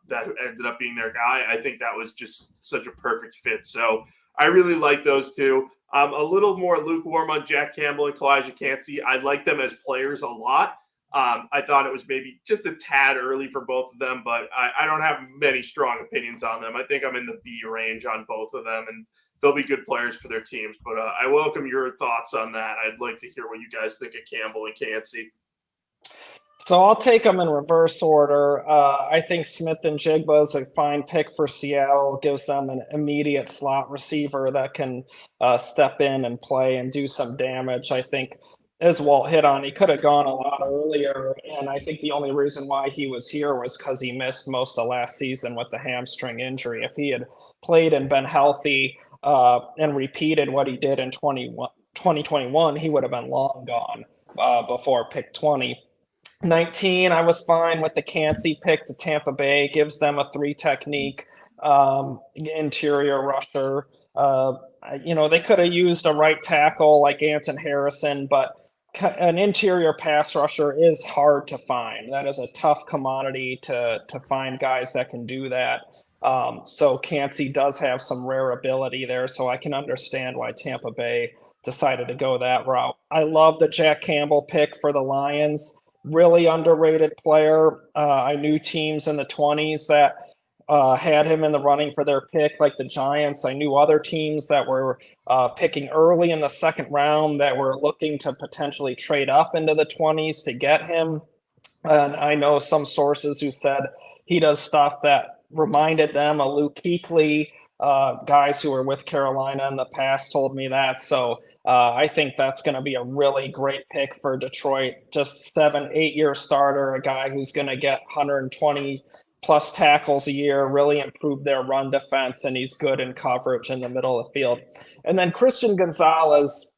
that ended up being their guy, I think that was just such a perfect fit. So I really like those two. A little more lukewarm on Jack Campbell and Kalijah Cansey. I like them as players a lot. I thought it was maybe just a tad early for both of them, but I don't have many strong opinions on them. I think I'm in the B range on both of them, and they'll be good players for their teams. But I welcome your thoughts on that. I'd like to hear what you guys think of Campbell and Cansey. So I'll take them in reverse order. I think Smith and Jigba is a fine pick for Seattle. Gives them an immediate slot receiver that can step in and play and do some damage. I think, as Walt hit on, he could have gone a lot earlier, and I think the only reason why he was here was because he missed most of last season with the hamstring injury. If he had played and been healthy and repeated what he did in 2021, he would have been long gone before pick 20. 19, I was fine with the Cansey pick to Tampa Bay. Gives them a 3 technique interior rusher. They could have used a right tackle like Anton Harrison, but an interior pass rusher is hard to find. That is a tough commodity to find guys that can do that. So Cansey does have some rare ability there, so I can understand why Tampa Bay decided to go that route. I love the Jack Campbell pick for the Lions. Really underrated player. I knew teams in the 20s that had him in the running for their pick, like the Giants. I knew other teams that were picking early in the second round that were looking to potentially trade up into the 20s to get him. And I know some sources who said he does stuff that reminded them of Luke Kuechly. Guys who were with Carolina in the past told me that. So I think that's going to be a really great pick for Detroit. Just 7-8 year starter, a guy who's going to get 120 plus tackles a year, really improve their run defense, and he's good in coverage in the middle of the field. And then Christian Gonzalez,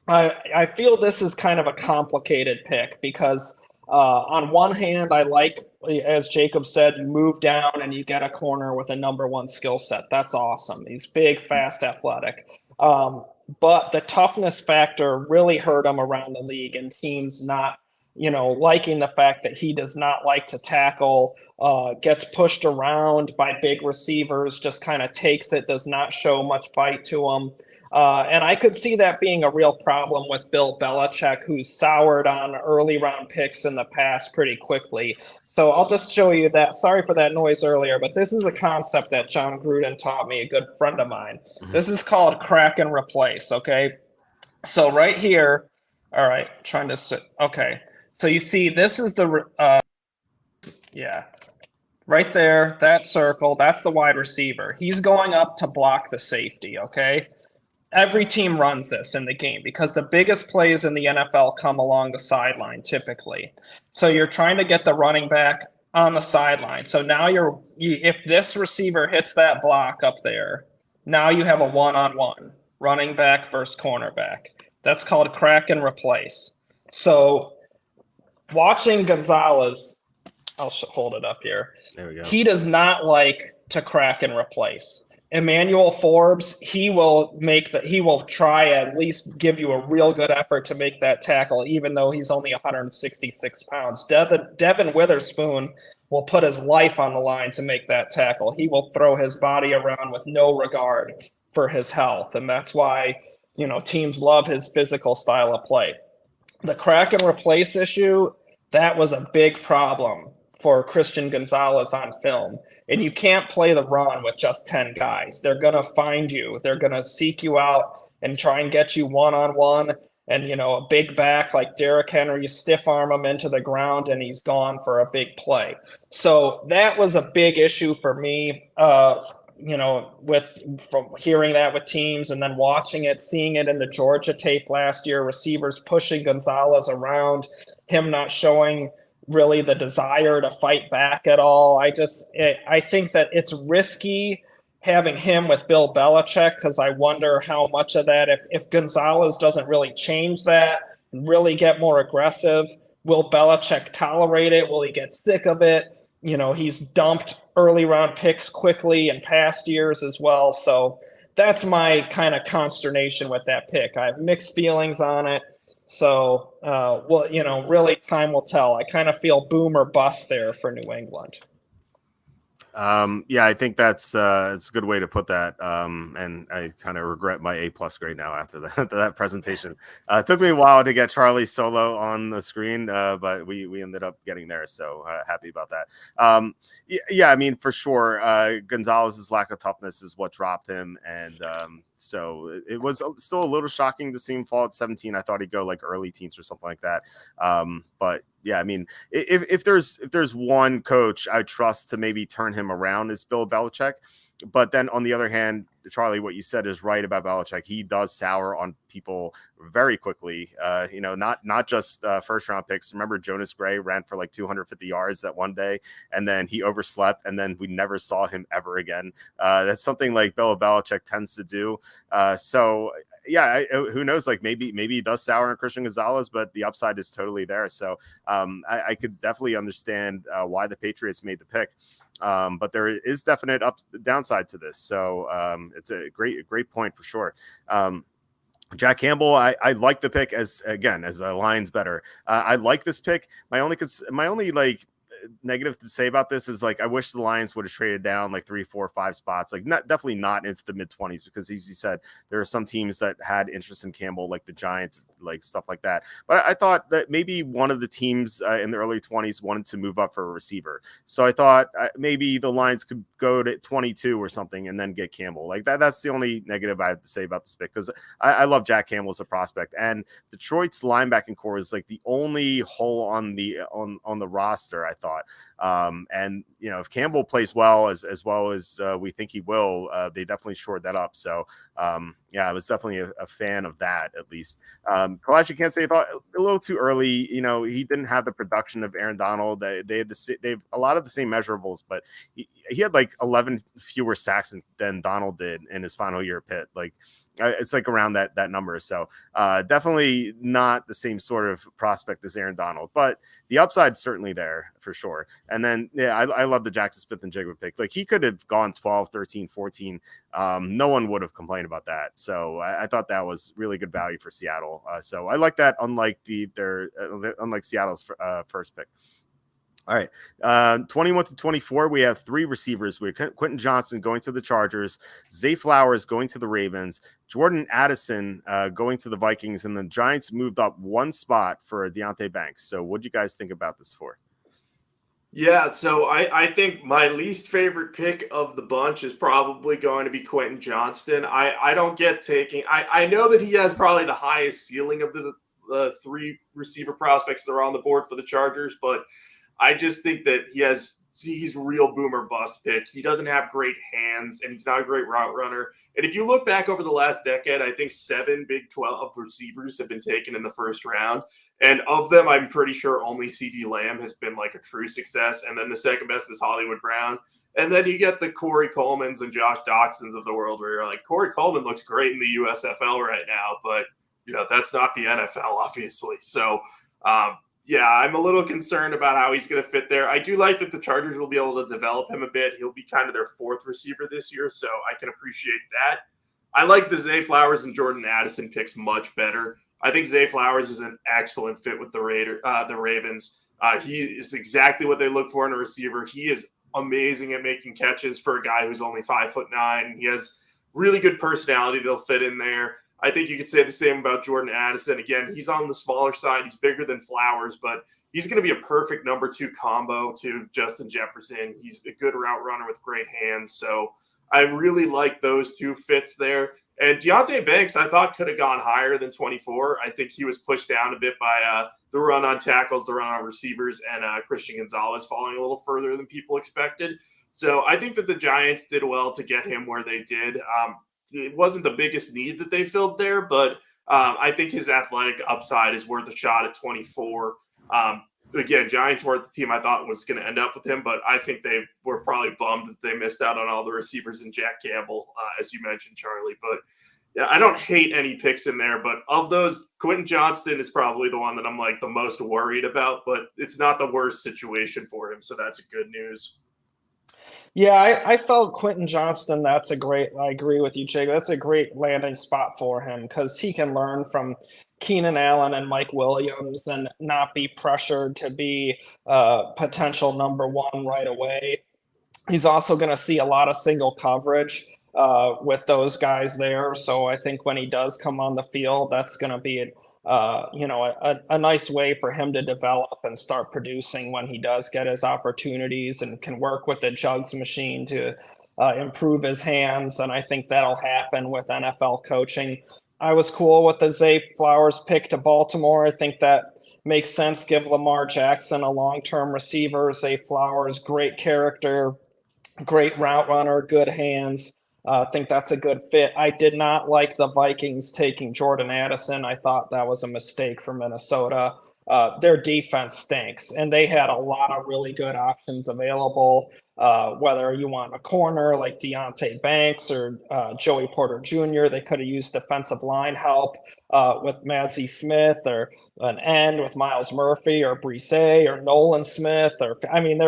I feel this is kind of a complicated pick because on one hand, I like, as Jacob said, you move down and you get a corner with a number 1 skill set. That's awesome. He's big, fast, athletic. But the toughness factor really hurt him around the league, and teams not, liking the fact that he does not like to tackle, gets pushed around by big receivers, just kind of takes it, does not show much fight to him. And I could see that being a real problem with Bill Belichick, who's soured on early round picks in the past pretty quickly. So I'll just show you that. Sorry for that noise earlier, but this is a concept that John Gruden taught me, a good friend of mine. This is called crack and replace, okay? So right here, all right, trying to sit. Okay, so you see this is the, right there, that circle, that's the wide receiver. He's going up to block the safety, okay? Every team runs this in the game because the biggest plays in the NFL come along the sideline typically. So you're trying to get the running back on the sideline. So now if this receiver hits that block up there, now you have a one-on-one, running back versus cornerback. That's called crack and replace. So watching Gonzalez, I'll hold it up here. There we go. He does not like to crack and replace. Emmanuel Forbes, he will try at least give you a real good effort to make that tackle, even though he's only 166 pounds. Devin Witherspoon will put his life on the line to make that tackle. He will throw his body around with no regard for his health, and that's why teams love his physical style of play. The crack and replace issue, that was a big problem for Christian Gonzalez on film. And you can't play the run with just 10 guys. They're going to find you. They're going to seek you out and try and get you one-on-one. And, a big back like Derrick Henry, stiff arm him into the ground, and he's gone for a big play. So that was a big issue for me, from hearing that with teams and then watching it, seeing it in the Georgia tape last year, receivers pushing Gonzalez around, him not showing really the desire to fight back at all. I think that it's risky having him with Bill Belichick, because I wonder how much of that, if Gonzalez doesn't really change that and really get more aggressive, will Belichick tolerate it? Will he get sick of it? He's dumped early round picks quickly in past years as well. So that's my kind of consternation with that pick. I have mixed feelings on it. So, really time will tell. I kind of feel boom or bust there for New England. I think it's a good way to put that. And I kind of regret my A+ grade now after that presentation. It took me a while to get Charlie solo on the screen, but we ended up getting there. So happy about that. I mean, for sure, Gonzalez's lack of toughness is what dropped him. And, so it was still a little shocking to see him fall at 17. I thought he'd go like early teens or something like that. But yeah, I mean, if there's one coach I trust to maybe turn him around, is Bill Belichick. But then on the other hand, Charlie, what you said is right about Belichick. He does sour on people very quickly. Not just first round picks. Remember, Jonas Gray ran for like 250 yards that one day, and then he overslept, and then we never saw him ever again. That's something like Bill Belichick tends to do. Who knows? Like maybe he does sour on Christian Gonzalez, but the upside is totally there. So I could definitely understand why the Patriots made the pick. But there is definite downside to this. So it's a great point for sure. Jack Campbell, I like the pick as a Lions better. I like this pick. My only like negative to say about this is like I wish the Lions would have traded down like 3, 4, 5 spots, like definitely not into the mid-20s, because as you said, there are some teams that had interest in Campbell, like the Giants, like stuff like that. But I thought that maybe one of the teams in the early 20s wanted to move up for a receiver, so I thought maybe the Lions could go to 22 or something and then get Campbell. Like that's the only negative I have to say about this pick, because I love Jack Campbell as a prospect, and Detroit's linebacking core is like the only hole on the roster, I thought. And if Campbell plays well as we think he will, they definitely shored that up. So I was definitely a fan of that, at least. Kalachi can't say I thought a little too early. He didn't have the production of Aaron Donald. They have a lot of the same measurables, but he had like 11 fewer sacks than Donald did in his final year at Pitt. Like it's like around that number. So definitely not the same sort of prospect as Aaron Donald, but the upside's certainly there for sure. And then, I love the Jackson Smith and Jigba pick. Like he could have gone 12, 13, 14. No one would have complained about that. So I thought that was really good value for Seattle. So I like that, unlike Seattle's first pick. All right. 21 to 24, we have 3 receivers. We have Quentin Johnson going to the Chargers, Zay Flowers going to the Ravens, Jordan Addison going to the Vikings, and the Giants moved up 1 spot for Deonte Banks. So what do you guys think about this for? Yeah, so I think my least favorite pick of the bunch is probably going to be Quentin Johnston. I don't get taking – I know that he has probably the highest ceiling of the 3 receiver prospects that are on the board for the Chargers, but I just think that he's real boomer bust pick. He doesn't have great hands, and he's not a great route runner. And if you look back over the last decade, I think 7 Big 12 receivers have been taken in the first round. And of them, I'm pretty sure only CeeDee Lamb has been like a true success. And then the second best is Hollywood Brown. And then you get the Corey Colemans and Josh Doxsons of the world, where you're like, Corey Coleman looks great in the USFL right now, but that's not the NFL, obviously. So, I'm a little concerned about how he's going to fit there. I do like that the Chargers will be able to develop him a bit. He'll be kind of their 4th receiver this year, so I can appreciate that. I like the Zay Flowers and Jordan Addison picks much better. I think Zay Flowers is an excellent fit with the Ravens. He is exactly what they look for in a receiver. He is amazing at making catches for a guy who's only 5'9". He has really good personality that'll fit in there. I think you could say the same about Jordan Addison. Again, he's on the smaller side. He's bigger than Flowers, but he's going to be a perfect number 2 combo to Justin Jefferson. He's a good route runner with great hands. So I really like those 2 fits there. And Deonte Banks, I thought could have gone higher than 24. I think he was pushed down a bit by the run on tackles, the run on receivers, and Christian Gonzalez falling a little further than people expected. So I think that the Giants did well to get him where they did. It wasn't the biggest need that they filled there, but I think his athletic upside is worth a shot at 24. Again, Giants weren't the team I thought was going to end up with him, but I think they were probably bummed that they missed out on all the receivers and Jack Campbell, as you mentioned, Charlie. But yeah, I don't hate any picks in there, but of those, Quentin Johnston is probably the one that I'm like the most worried about, but it's not the worst situation for him, so that's good news. Yeah, I felt Quentin Johnston. I agree with you, Jake. That's a great landing spot for him because he can learn from Keenan Allen and Mike Williams and not be pressured to be potential number 1 right away. He's also going to see a lot of single coverage with those guys there. So I think when he does come on the field, that's going to be a nice way for him to develop and start producing when he does get his opportunities and can work with the jugs machine to improve his hands. And I think that'll happen with NFL coaching. I was cool with the Zay Flowers pick to Baltimore. I think that makes sense. Give Lamar Jackson a long-term receiver. Zay Flowers, great character, great route runner, good hands. I think that's a good fit. I did not like the Vikings taking Jordan Addison. I thought that was a mistake for Minnesota. Their defense stinks, and they had a lot of really good options available, whether you want a corner like Deonte Banks or Joey Porter Jr. They could have used defensive line help with Mazi Smith, or an end with Miles Murphy or Brise or Nolan Smith. There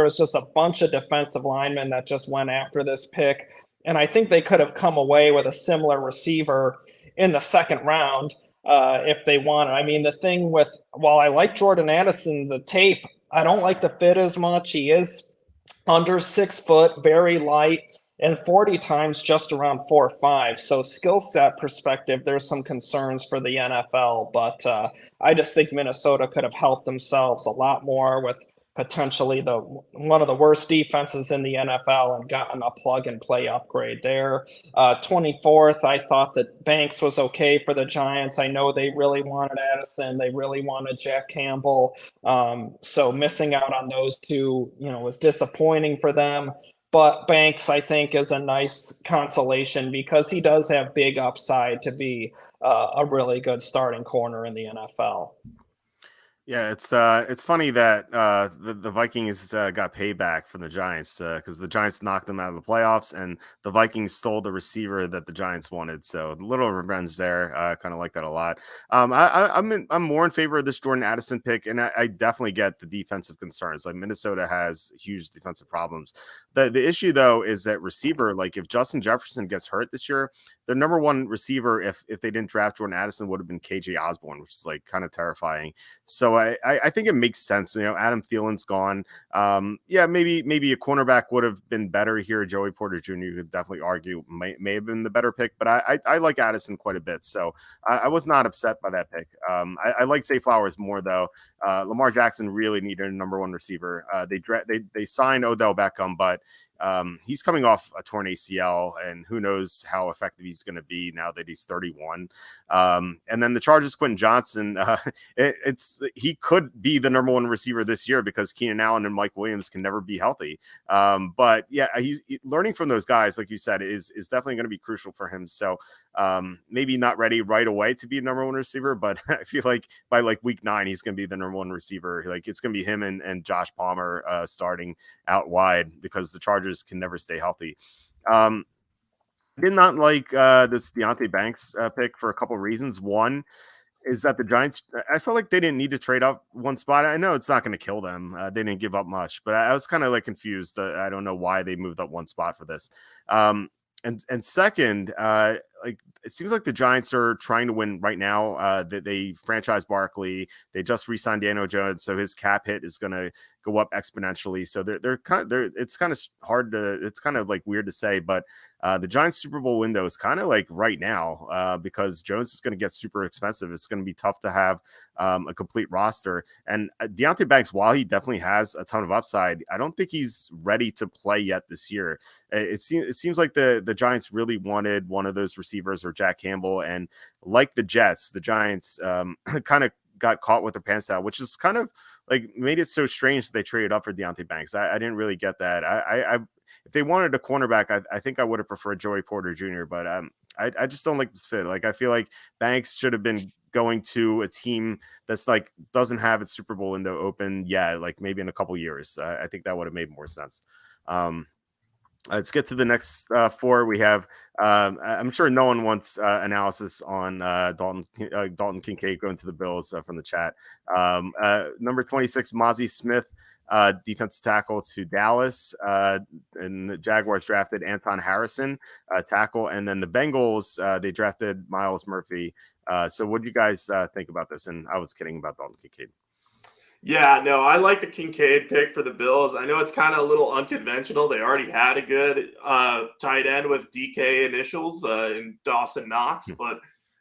was just a bunch of defensive linemen that just went after this pick. And I think they could have come away with a similar receiver in the second round if they wanted. The thing with, while I like Jordan Addison, the tape, I don't like the fit as much. He is under 6 foot, very light, and 40 times just around 4'5". So skill set perspective, there's some concerns for the NFL. But I just think Minnesota could have helped themselves a lot more with potentially one of the worst defenses in the NFL and gotten a plug and play upgrade there. 24th, I thought that Banks was okay for the Giants. I know they really wanted Addison. They really wanted Jack Campbell. So missing out on those 2, was disappointing for them. But Banks, I think, is a nice consolation because he does have big upside to be a really good starting corner in the NFL. Yeah, it's funny that the Vikings got payback from the Giants because the Giants knocked them out of the playoffs, and the Vikings stole the receiver that the Giants wanted. So a little revenge there. Kind of like that a lot. I'm more in favor of this Jordan Addison pick, and I definitely get the defensive concerns. Like Minnesota has huge defensive problems. The issue though is that receiver. Like if Justin Jefferson gets hurt this year, their number 1 receiver, if they didn't draft Jordan Addison, would have been KJ Osborne, which is like kind of terrifying. So I think it makes sense. Adam Thielen's gone. Maybe a cornerback would have been better here. Joey Porter Jr. You could definitely argue may have been the better pick, but I like Addison quite a bit. So I was not upset by that pick. I like Zay Flowers more though. Lamar Jackson really needed a number 1 receiver. They signed Odell Beckham, but he's coming off a torn ACL, and who knows how effective he's going to be now that he's 31. And then the Chargers, Quentin Johnston, he could be the number 1 receiver this year because Keenan Allen and Mike Williams can never be healthy. But yeah, he's learning from those guys, like you said, is definitely going to be crucial for him. So maybe not ready right away to be a number 1 receiver, but I feel like by like week 9, he's going to be the number 1 receiver. Like it's going to be him and Josh Palmer starting out wide because the Chargers can never stay healthy. Did not like this Deonte Banks pick for a couple of reasons. One is that the Giants, I felt like they didn't need to trade up 1 spot. I know it's not going to kill them. They didn't give up much, but I was kind of like confused. I don't know why they moved up 1 spot for this. And second, like it seems like the Giants are trying to win right now. That they franchise Barkley, they just re-signed Daniel Jones, so his cap hit is going to go up exponentially. So it's kind of hard to, it's kind of like weird to say, but the Giants Super Bowl window is kind of like right now because Jones is going to get super expensive. It's going to be tough to have a complete roster. And Deontay Banks, while he definitely has a ton of upside, I don't think he's ready to play yet this year. It seems like the Giants really wanted one of those receivers or Jack Campbell, and like the Jets, the Giants kind of got caught with their pants out, which is kind of like made it so strange that they traded up for Deontay Banks. I didn't really get that. I if they wanted a cornerback, I think I would have preferred Joey Porter Jr., but I just don't like this fit. Like I feel like Banks should have been going to a team that's like doesn't have its Super Bowl window open yet, like maybe in a couple years. I think that would have made more sense. Let's get to the next four. We have, I'm sure no one wants analysis on Dalton Kincaid going to the Bills from the chat. Number 26, Mozzie Smith, defensive tackle to Dallas. And the Jaguars drafted Anton Harrison, tackle. And then the Bengals, they drafted Myles Murphy. So what do you guys think about this? And I was kidding about Dalton Kincaid. Yeah, no, I like the Kincaid pick for the Bills. I know it's kind of a little unconventional. They already had a good tight end with DK initials in Dawson Knox, but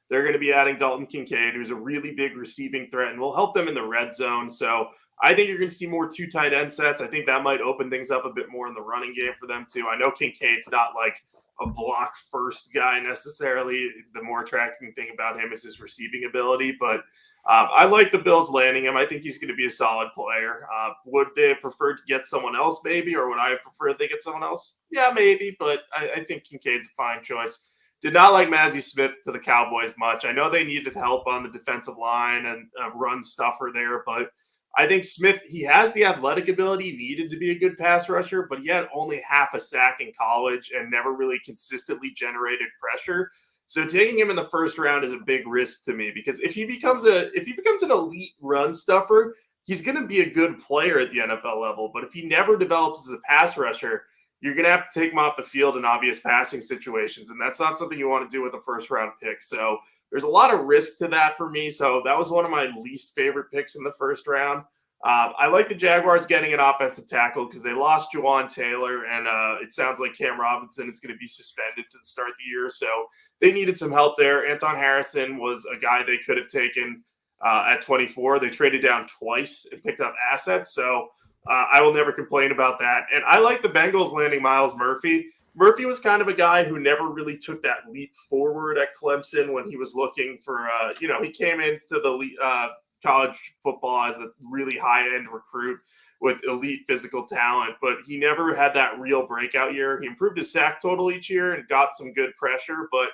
they're going to be adding Dalton Kincaid, who's a really big receiving threat and will help them in the red zone. So I think you're going to see more 2 tight end sets. I think that might open things up a bit more in the running game for them too. I know Kincaid's not like a block first guy necessarily. The more attracting thing about him is his receiving ability, but I like the Bills landing him. I think he's going to be a solid player. Would they have preferred to get someone else maybe, or would I have preferred they get someone else? Yeah, maybe, but I think Kincaid's a fine choice. Did not like Mozzie Smith to the Cowboys much. I know they needed help on the defensive line and run stuffer there, but I think Smith, he has the athletic ability needed to be a good pass rusher, but he had only half a sack in college and never really consistently generated pressure. So taking him in the first round is a big risk to me, because if he becomes an elite run stuffer, he's going to be a good player at the NFL level. But if he never develops as a pass rusher, you're going to have to take him off the field in obvious passing situations, and that's not something you want to do with a first round pick. So there's a lot of risk to that for me. So that was one of my least favorite picks in the first round. I like the Jaguars getting an offensive tackle because they lost Juwan Taylor, and it sounds like Cam Robinson is going to be suspended to the start of the year. So they needed some help there. Anton Harrison was a guy they could have taken at 24. They traded down twice and picked up assets. So I will never complain about that. And I like the Bengals landing Myles Murphy. Murphy was kind of a guy who never really took that leap forward at Clemson when he was looking for, he came into the college football as a really high-end recruit with elite physical talent, but he never had that real breakout year. He improved his sack total each year and got some good pressure, but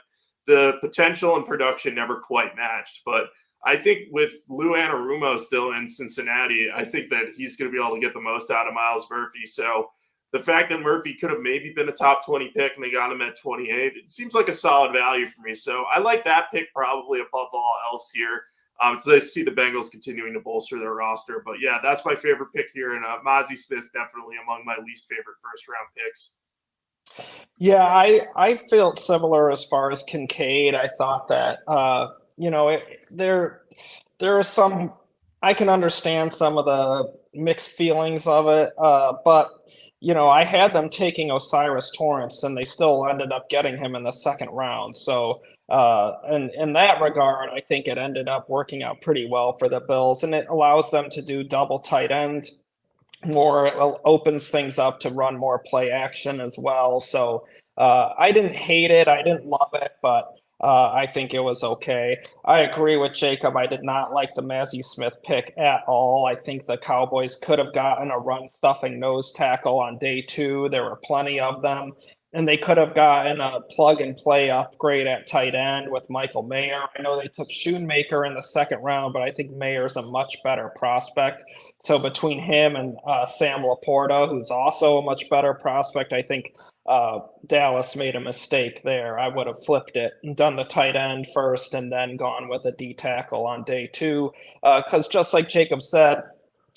the potential and production never quite matched. But I think with Lou Anarumo still in Cincinnati, I think that he's going to be able to get the most out of Myles Murphy. So the fact that Murphy could have maybe been a top 20 pick and they got him at 28, it seems like a solid value for me. So I like that pick probably above all else here. So I see the Bengals continuing to bolster their roster. But yeah, that's my favorite pick here. And Mozzie Smith's definitely among my least favorite first-round picks. Yeah, I felt similar as far as Kincaid. I thought that, there are some, I can understand some of the mixed feelings of it, but I had them taking Osiris Torrance, and they still ended up getting him in the second round. So, in that regard, I think it ended up working out pretty well for the Bills, and it allows them to do double tight end more. It opens things up to run more play action as well. So, I didn't hate it. I didn't love it, but I think it was okay. I agree with Jacob. I did not like the Mozzie Smith pick at all. I think the Cowboys could have gotten a run-stuffing nose tackle on day 2. There were plenty of them. And they could have gotten a plug-and-play upgrade at tight end with Michael Mayer. I know they took Schoonmaker in the second round, but I think Mayer's a much better prospect. So between him and Sam Laporta, who's also a much better prospect, I think Dallas made a mistake there. I would have flipped it and done the tight end first and then gone with a D tackle on day 2. Because just like Jacob said,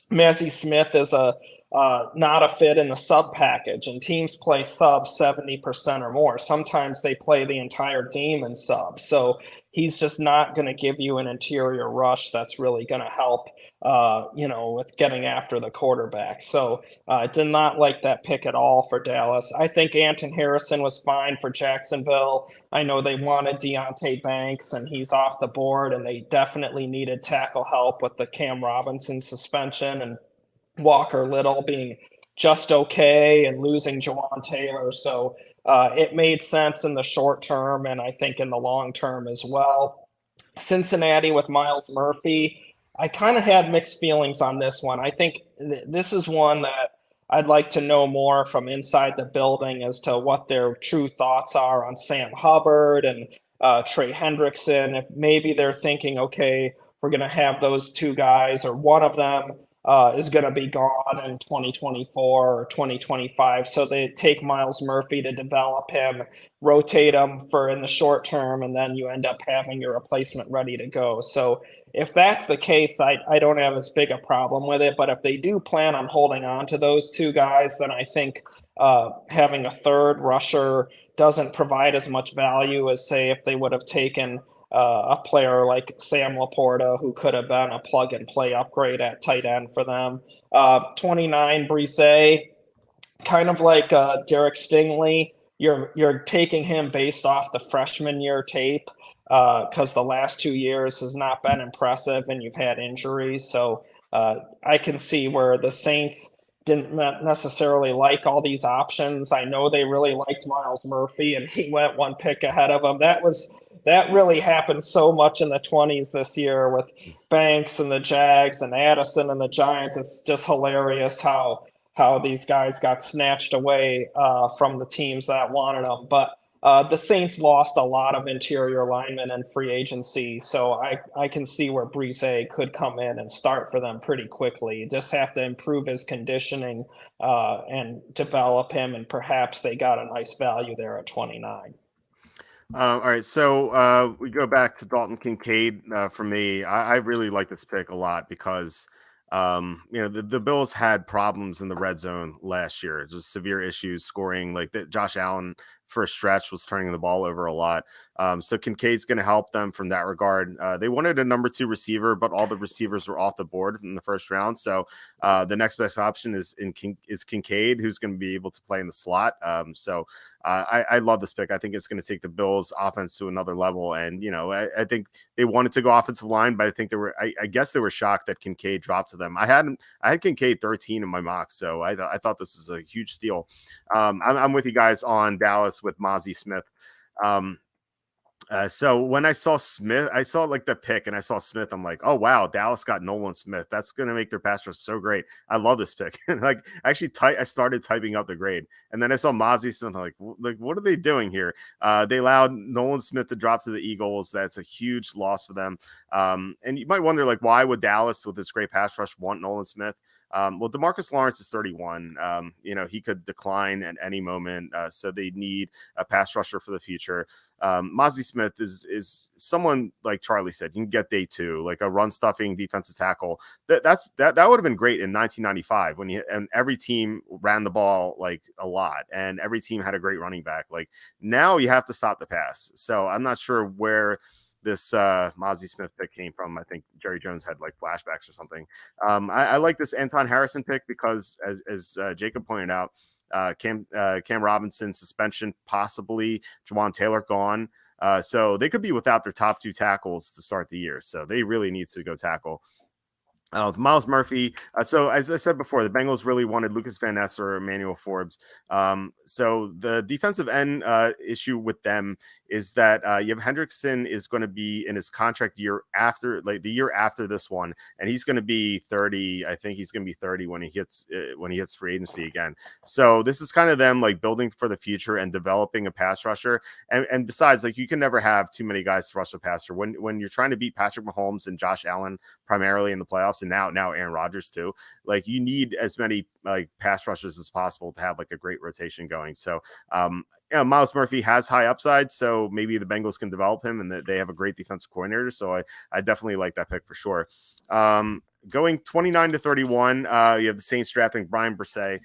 Mozzie Smith is a not a fit in the sub package, and teams play sub 70% or more. Sometimes they play the entire game in sub. So he's just not going to give you an interior rush that's really going to help, with getting after the quarterback. So I did not like that pick at all for Dallas. I think Anton Harrison was fine for Jacksonville. I know they wanted Deontay Banks, and he's off the board, and they definitely needed tackle help with the Cam Robinson suspension and Walker Little being just okay and losing Jawan Taylor. So it made sense in the short term, and I think in the long term as well. Cincinnati with Miles Murphy, I kind of had mixed feelings on this one. I think this is one that I'd like to know more from inside the building as to what their true thoughts are on Sam Hubbard and Trey Hendrickson. If maybe they're thinking, okay, we're going to have those two guys, or one of them is going to be gone in 2024 or 2025. So they take Miles Murphy to develop him, rotate him for in the short term, and then you end up having your replacement ready to go. So if that's the case, I don't have as big a problem with it. But if they do plan on holding on to those two guys, then I think having a third rusher doesn't provide as much value as, say, if they would have taken a player like Sam Laporta, who could have been a plug-and-play upgrade at tight end for them. 29, Brise, kind of like Derek Stingley. You're taking him based off the freshman year tape because the last 2 years has not been impressive, and you've had injuries. So I can see where the Saints didn't necessarily like all these options. I know they really liked Miles Murphy, and he went one pick ahead of him. That really happened so much in the 20s this year with Banks and the Jags and Addison and the Giants. It's just hilarious how these guys got snatched away from the teams that wanted them. But the Saints lost a lot of interior linemen in free agency, so I can see where Brise could come in and start for them pretty quickly. You just have to improve his conditioning and develop him, and perhaps they got a nice value there at 29. All right, so we go back to Dalton Kincaid. For me, I really like this pick a lot because the Bills had problems in the red zone last year, just severe issues scoring. Like Josh Allen for a stretch was turning the ball over a lot. So Kincaid's going to help them from that regard. They wanted a number 2 receiver, but all the receivers were off the board in the first round. So the next best option is Kincaid, who's going to be able to play in the slot. I love this pick. I think it's going to take the Bills offense to another level. And, I think they wanted to go offensive line, but I think I guess they were shocked that Kincaid dropped to them. I had Kincaid 13 in my mock. So I thought this is a huge steal. I'm with you guys on Dallas with Mozzie Smith. So when I saw Smith, I saw like the pick and I saw Smith. I'm like, oh wow, Dallas got Nolan Smith. That's gonna make their pass rush so great. I love this pick. Like actually, I started typing up the grade, and then I saw Mozzie Smith. I'm like, what are they doing here? They allowed Nolan Smith to drop to the Eagles. That's a huge loss for them. And you might wonder, like, why would Dallas with this great pass rush want Nolan Smith? Well, DeMarcus Lawrence is 31. He could decline at any moment. So they need a pass rusher for the future. Mozzie Smith is someone like Charlie said, you can get day 2, like a run stuffing defensive tackle. That would have been great in 1995 and every team ran the ball like a lot and every team had a great running back. Like now you have to stop the pass. So I'm not sure where this Mozzie Smith pick came from. I think Jerry Jones had like flashbacks or something. I like this Anton Harrison pick because as Jacob pointed out, Cam Robinson suspension, possibly Jawan Taylor gone. So they could be without their top 2 tackles to start the year. So they really need to go tackle. Miles Murphy. So as I said before, the Bengals really wanted Lucas Van Ness or Emmanuel Forbes. So the defensive end issue with them is that you have Hendrickson is going to be in his contract year after, like the year after this one, and he's going to be 30. I think he's going to be 30 when he hits free agency again. So this is kind of them like building for the future and developing a pass rusher. And besides, like you can never have too many guys to rush the passer when you're trying to beat Patrick Mahomes and Josh Allen primarily in the playoffs. And now Aaron Rodgers too. Like you need as many like pass rushers as possible to have like a great rotation going. So Miles Murphy has high upside, so maybe the Bengals can develop him, and they have a great defensive coordinator. So I definitely like that pick for sure. Going 29-31, you have the Saints drafting Brian Bresee,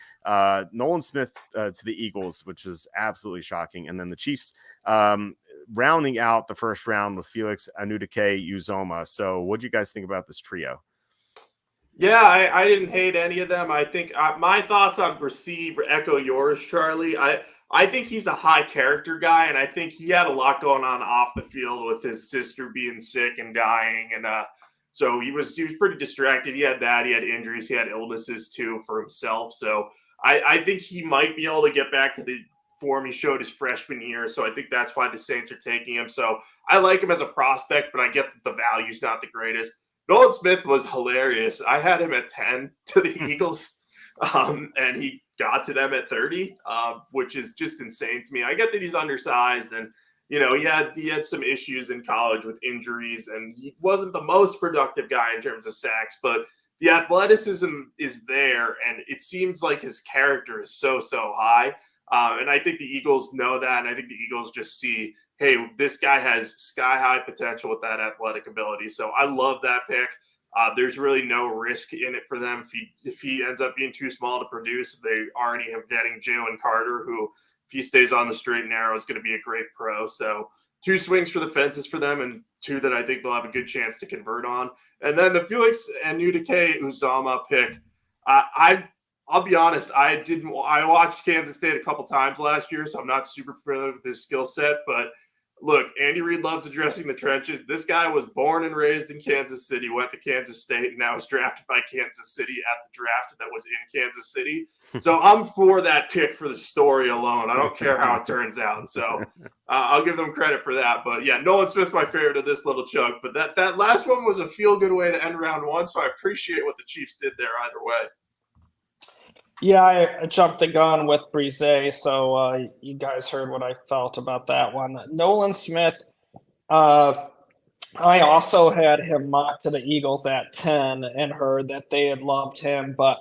Nolan Smith to the Eagles, which is absolutely shocking. And then the Chiefs rounding out the first round with Felix Anudike-Uzomah. So what do you guys think about this trio? Yeah, I didn't hate any of them. I think my thoughts on Bresee echo yours, Charlie. I think he's a high character guy, and I think he had a lot going on off the field with his sister being sick and dying, and so he was pretty distracted. He had that. He had injuries. He had illnesses too for himself. So I think he might be able to get back to the form he showed his freshman year. So I think that's why the Saints are taking him. So I like him as a prospect, but I get that the value's not the greatest. Nolan Smith was hilarious. I had him at 10 to the Eagles, and he got to them at 30, which is just insane to me. I get that he's undersized, and he had some issues in college with injuries, and he wasn't the most productive guy in terms of sacks, but the athleticism is there, and it seems like his character is so high. And I think the Eagles know that, and I think the Eagles just see, hey, this guy has sky-high potential with that athletic ability. So I love that pick. There's really no risk in it for them. If he ends up being too small to produce, they already have getting Jalen Carter, who, if he stays on the straight and narrow, is going to be a great pro. So 2 swings for the fences for them, and 2 that I think they'll have a good chance to convert on. And then the Felix Anudike-Uzomah pick, I'll be honest, I watched Kansas State a couple times last year, so I'm not super familiar with this skill set. But look, Andy Reid loves addressing the trenches. This guy was born and raised in Kansas City, went to Kansas State, and now is drafted by Kansas City at the draft that was in Kansas City. So I'm for that pick for the story alone. I don't care how it turns out. So I'll give them credit for that. But yeah, Nolan Smith's my favorite of this little chunk. But that last one was a feel-good way to end round 1, so I appreciate what the Chiefs did there either way. Yeah, I jumped the gun with Bresee, so you guys heard what I felt about that one. Nolan Smith, I also had him mocked to the Eagles at 10 and heard that they had loved him, but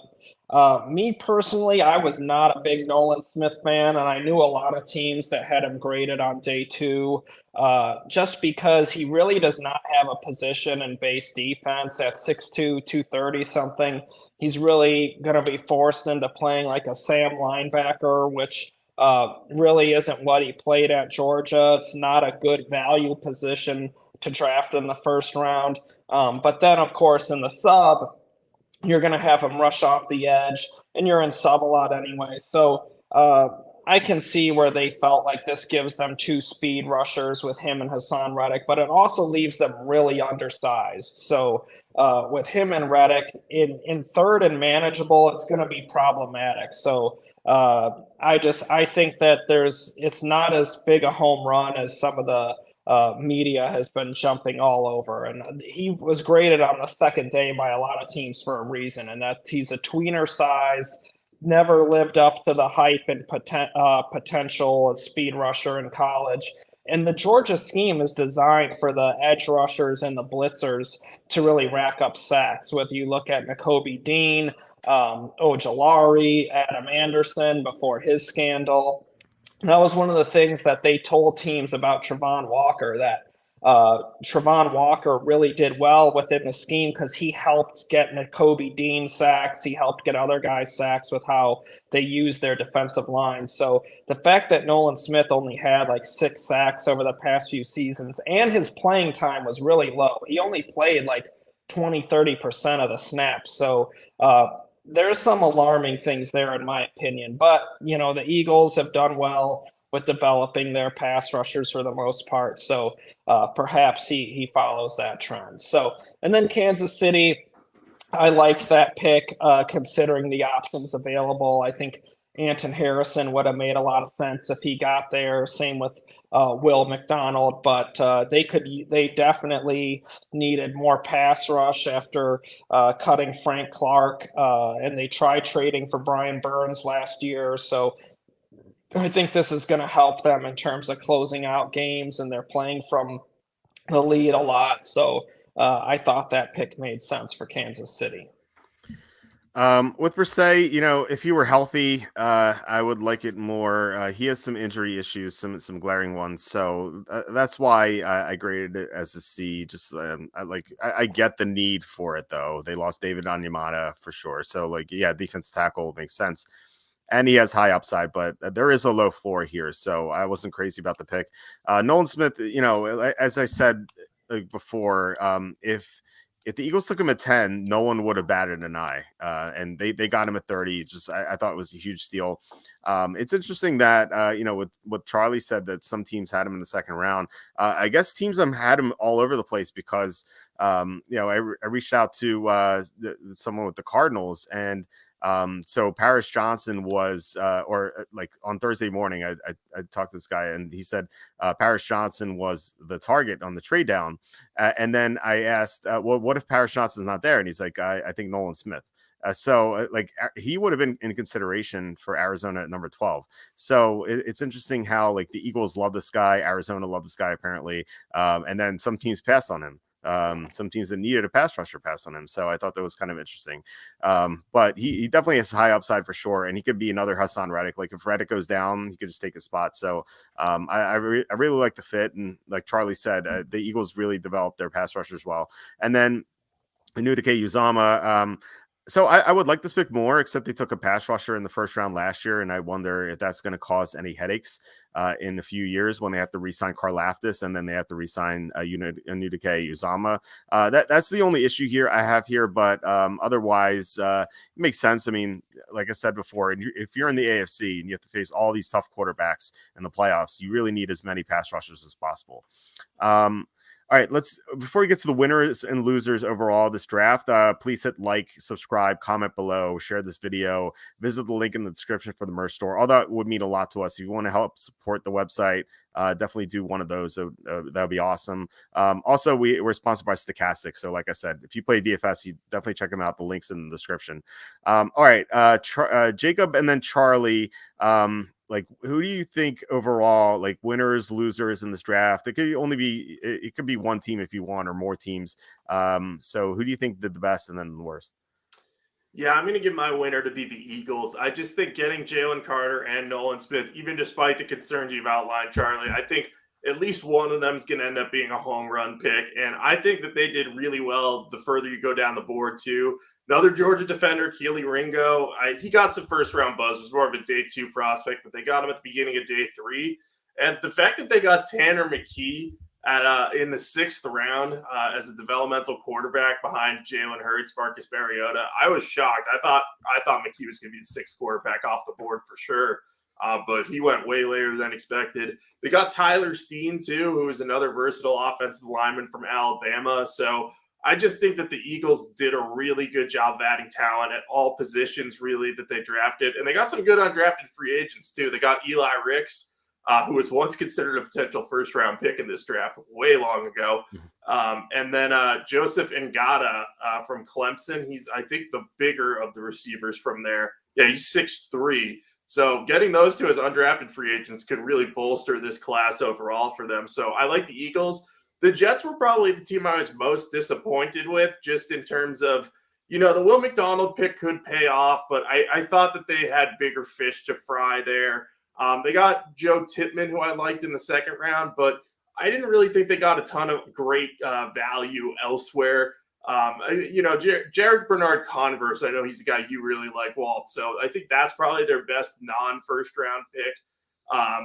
me personally, I was not a big Nolan Smith fan, and I knew a lot of teams that had him graded on day 2, just because he really does not have a position in base defense at 6'2", 230 something. He's really going to be forced into playing like a Sam linebacker, which really isn't what he played at Georgia. It's not a good value position to draft in the first round. But then, of course, in the sub, you're going to have him rush off the edge, and you're in sub a lot anyway. So I can see where they felt like this gives them 2 speed rushers with him and Hassan Reddick, but it also leaves them really undersized. So with him and Reddick in third and manageable, it's going to be problematic. So I think that it's not as big a home run as some of the media has been jumping all over. And he was graded on the second day by a lot of teams for a reason, and that he's a tweener size, never lived up to the hype and potential as speed rusher in college. And the Georgia scheme is designed for the edge rushers and the blitzers to really rack up sacks. Whether you look at Nakobe Dean, Ojulari, Adam Anderson before his scandal, that was one of the things that they told teams about Travon Walker, that Travon Walker really did well within the scheme because he helped get Nakobe Dean sacks. He helped get other guys sacks with how they use their defensive line. So the fact that Nolan Smith only had like 6 sacks over the past few seasons, and his playing time was really low. He only played like 20-30% of the snaps. So there's some alarming things there, in my opinion. But, the Eagles have done well with developing their pass rushers for the most part. So perhaps he follows that trend. So, and then Kansas City, I liked that pick considering the options available. I think Anton Harrison would have made a lot of sense if he got there. Same with Will McDonald, but they definitely needed more pass rush after cutting Frank Clark, and they tried trading for Brian Burns last year. So I think this is going to help them in terms of closing out games, and they're playing from the lead a lot. So I thought that pick made sense for Kansas City. With Bersay, if he were healthy, I would like it more. He has some injury issues, some glaring ones, so that's why I graded it as a C. Just I get the need for it though. They lost David Onyemata for sure, so like yeah, defense tackle makes sense, and he has high upside, but there is a low floor here, so I wasn't crazy about the pick. Nolan Smith, as I said before, if the Eagles took him at 10, no one would have batted an eye. And they got him at 30. Just I thought it was a huge steal. It's interesting that with what Charlie said that some teams had him in the second round. I guess teams have had him all over the place because I reached out to someone with the Cardinals, and so Paris Johnson was, like on Thursday morning, I talked to this guy and he said Paris Johnson was the target on the trade down. And then I asked, well, what if Paris Johnson's not there? And he's like, I think Nolan Smith. Like he would have been in consideration for Arizona at number 12. So it's interesting how like the Eagles love this guy, Arizona love this guy apparently, and then some teams pass on him. Some teams that needed a pass rusher pass on him. So I thought that was kind of interesting. But he definitely has high upside for sure. And he could be another Hassan Reddick. Like if Reddick goes down, he could just take a spot. So I really like the fit. And like Charlie said, the Eagles really developed their pass rushers well. And then Anuduke Uzama, so I would like this pick more, except they took a pass rusher in the first round last year, and I wonder if that's going to cause any headaches in a few years when they have to re-sign Karlaftis and then they have to re-sign Anuduke Uzama. That's the only issue here I have here, but otherwise, it makes sense. I mean, like I said before, if you're in the AFC and you have to face all these tough quarterbacks in the playoffs, you really need as many pass rushers as possible. All right, before we get to the winners and losers overall this draft, please hit like, subscribe, comment below, share this video, visit the link in the description for the merch store. All that would mean a lot to us. If you want to help support the website, definitely do one of those. That would be awesome. Also, we're sponsored by Stochastic. So like I said, if you play DFS, you definitely check them out. The link's in the description. All right, Jacob and then Charlie, like, who do you think overall, like winners, losers in this draft? It could be one team if you want, or more teams. So who do you think did the best and then the worst? Yeah, I'm going to give my winner to be the Eagles. I just think getting Jalen Carter and Nolan Smith, even despite the concerns you've outlined, Charlie, I think at least one of them is going to end up being a home run pick. And I think that they did really well the further you go down the board, too. Another Georgia defender, Keely Ringo. He got some first-round buzz. It was more of a day 2 prospect, but they got him at the beginning of day 3. And the fact that they got Tanner McKee in the 6th round as a developmental quarterback behind Jalen Hurts, Marcus Mariota, I was shocked. I thought McKee was going to be the 6th quarterback off the board for sure. But he went way later than expected. They got Tyler Steen, too, who is another versatile offensive lineman from Alabama. So I just think that the Eagles did a really good job of adding talent at all positions, really, that they drafted. And they got some good undrafted free agents, too. They got Eli Ricks, who was once considered a potential first-round pick in this draft way long ago. And then Joseph Ngata from Clemson. He's, I think, the bigger of the receivers from there. Yeah, he's 6'3". So getting those two as undrafted free agents could really bolster this class overall for them. So I like the Eagles. The Jets were probably the team I was most disappointed with, just in terms of, the Will McDonald pick could pay off, but I thought that they had bigger fish to fry there. They got Joe Tippmann, who I liked in the 2nd round, but I didn't really think they got a ton of great value elsewhere. Jared Bernard Converse, I know he's the guy you really like, Walt. So I think that's probably their best non-first round pick,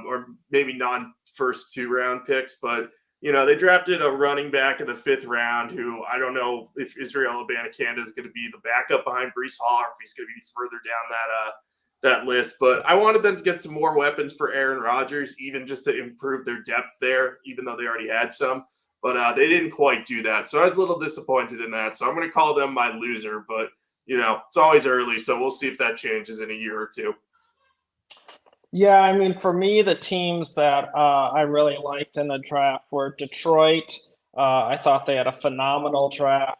or maybe non-first 2-round picks. But, they drafted a running back in the 5th round who I don't know if Israel Abanikanda is going to be the backup behind Breece Hall or if he's going to be further down that list. But I wanted them to get some more weapons for Aaron Rodgers, even just to improve their depth there, even though they already had some. But they didn't quite do that. So I was a little disappointed in that. So I'm going to call them my loser. But, it's always early. So we'll see if that changes in a year or two. Yeah, I mean, for me, the teams that I really liked in the draft were Detroit. I thought they had a phenomenal draft.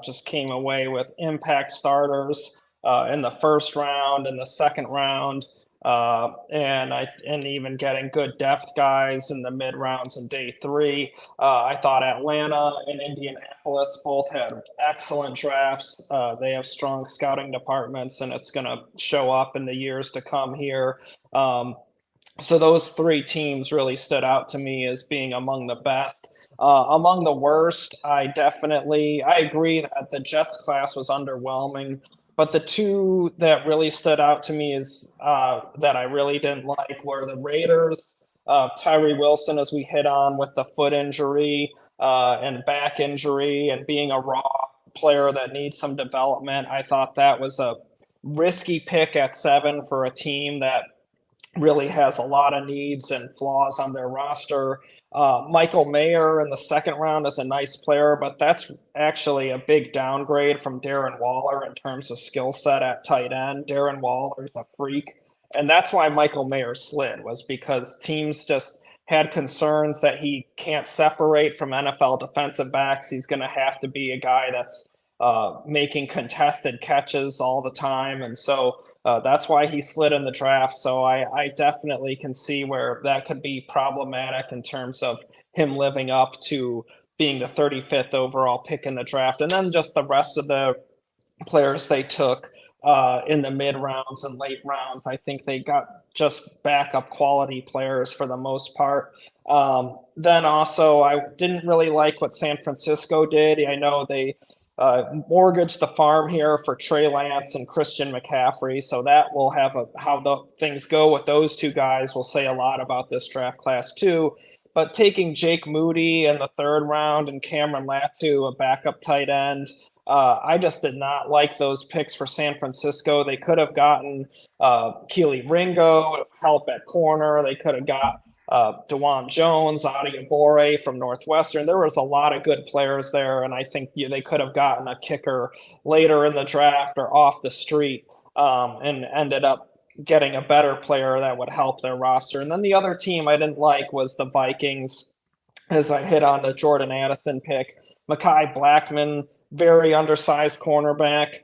Just came away with impact starters in the 1st round and the 2nd round. and even getting good depth guys in the mid rounds in day 3. I thought Atlanta and Indianapolis both had excellent drafts. They have strong scouting departments, and it's going to show up in the years to come here. So those 3 teams really stood out to me as being among the best. Among the worst, I agree that the Jets class was underwhelming, but the 2 that really stood out to me is that I really didn't like were the Raiders. Tyree Wilson, as we hit on with the foot injury and back injury and being a raw player that needs some development. I thought that was a risky pick at 7 for a team that really has a lot of needs and flaws on their roster. Michael Mayer in the 2nd round is a nice player, but that's actually a big downgrade from Darren Waller in terms of skill set at tight end. Darren Waller is a freak. And that's why Michael Mayer slid, was because teams just had concerns that he can't separate from NFL defensive backs. He's going to have to be a guy that's making contested catches all the time. And so that's why he slid in the draft. So I definitely can see where that could be problematic in terms of him living up to being the 35th overall pick in the draft. And then just the rest of the players they took in the mid rounds and late rounds, I think they got just backup quality players for the most part. Then also, I didn't really like what San Francisco did. I know they mortgaged the farm here for Trey Lance and Christian McCaffrey. So that will have how the things go with those 2 guys will say a lot about this draft class too. But taking Jake Moody in the 3rd round and Cameron Latu, a backup tight end, I just did not like those picks for San Francisco. They could have gotten Keely Ringo, help at corner. They could have got DeJuan Jones, Adi Abore from Northwestern. There was a lot of good players there, and I think they could have gotten a kicker later in the draft or off the street and ended up getting a better player that would help their roster. And then the other team I didn't like was the Vikings, as I hit on the Jordan Addison pick. Mekhi Blackman, very undersized cornerback,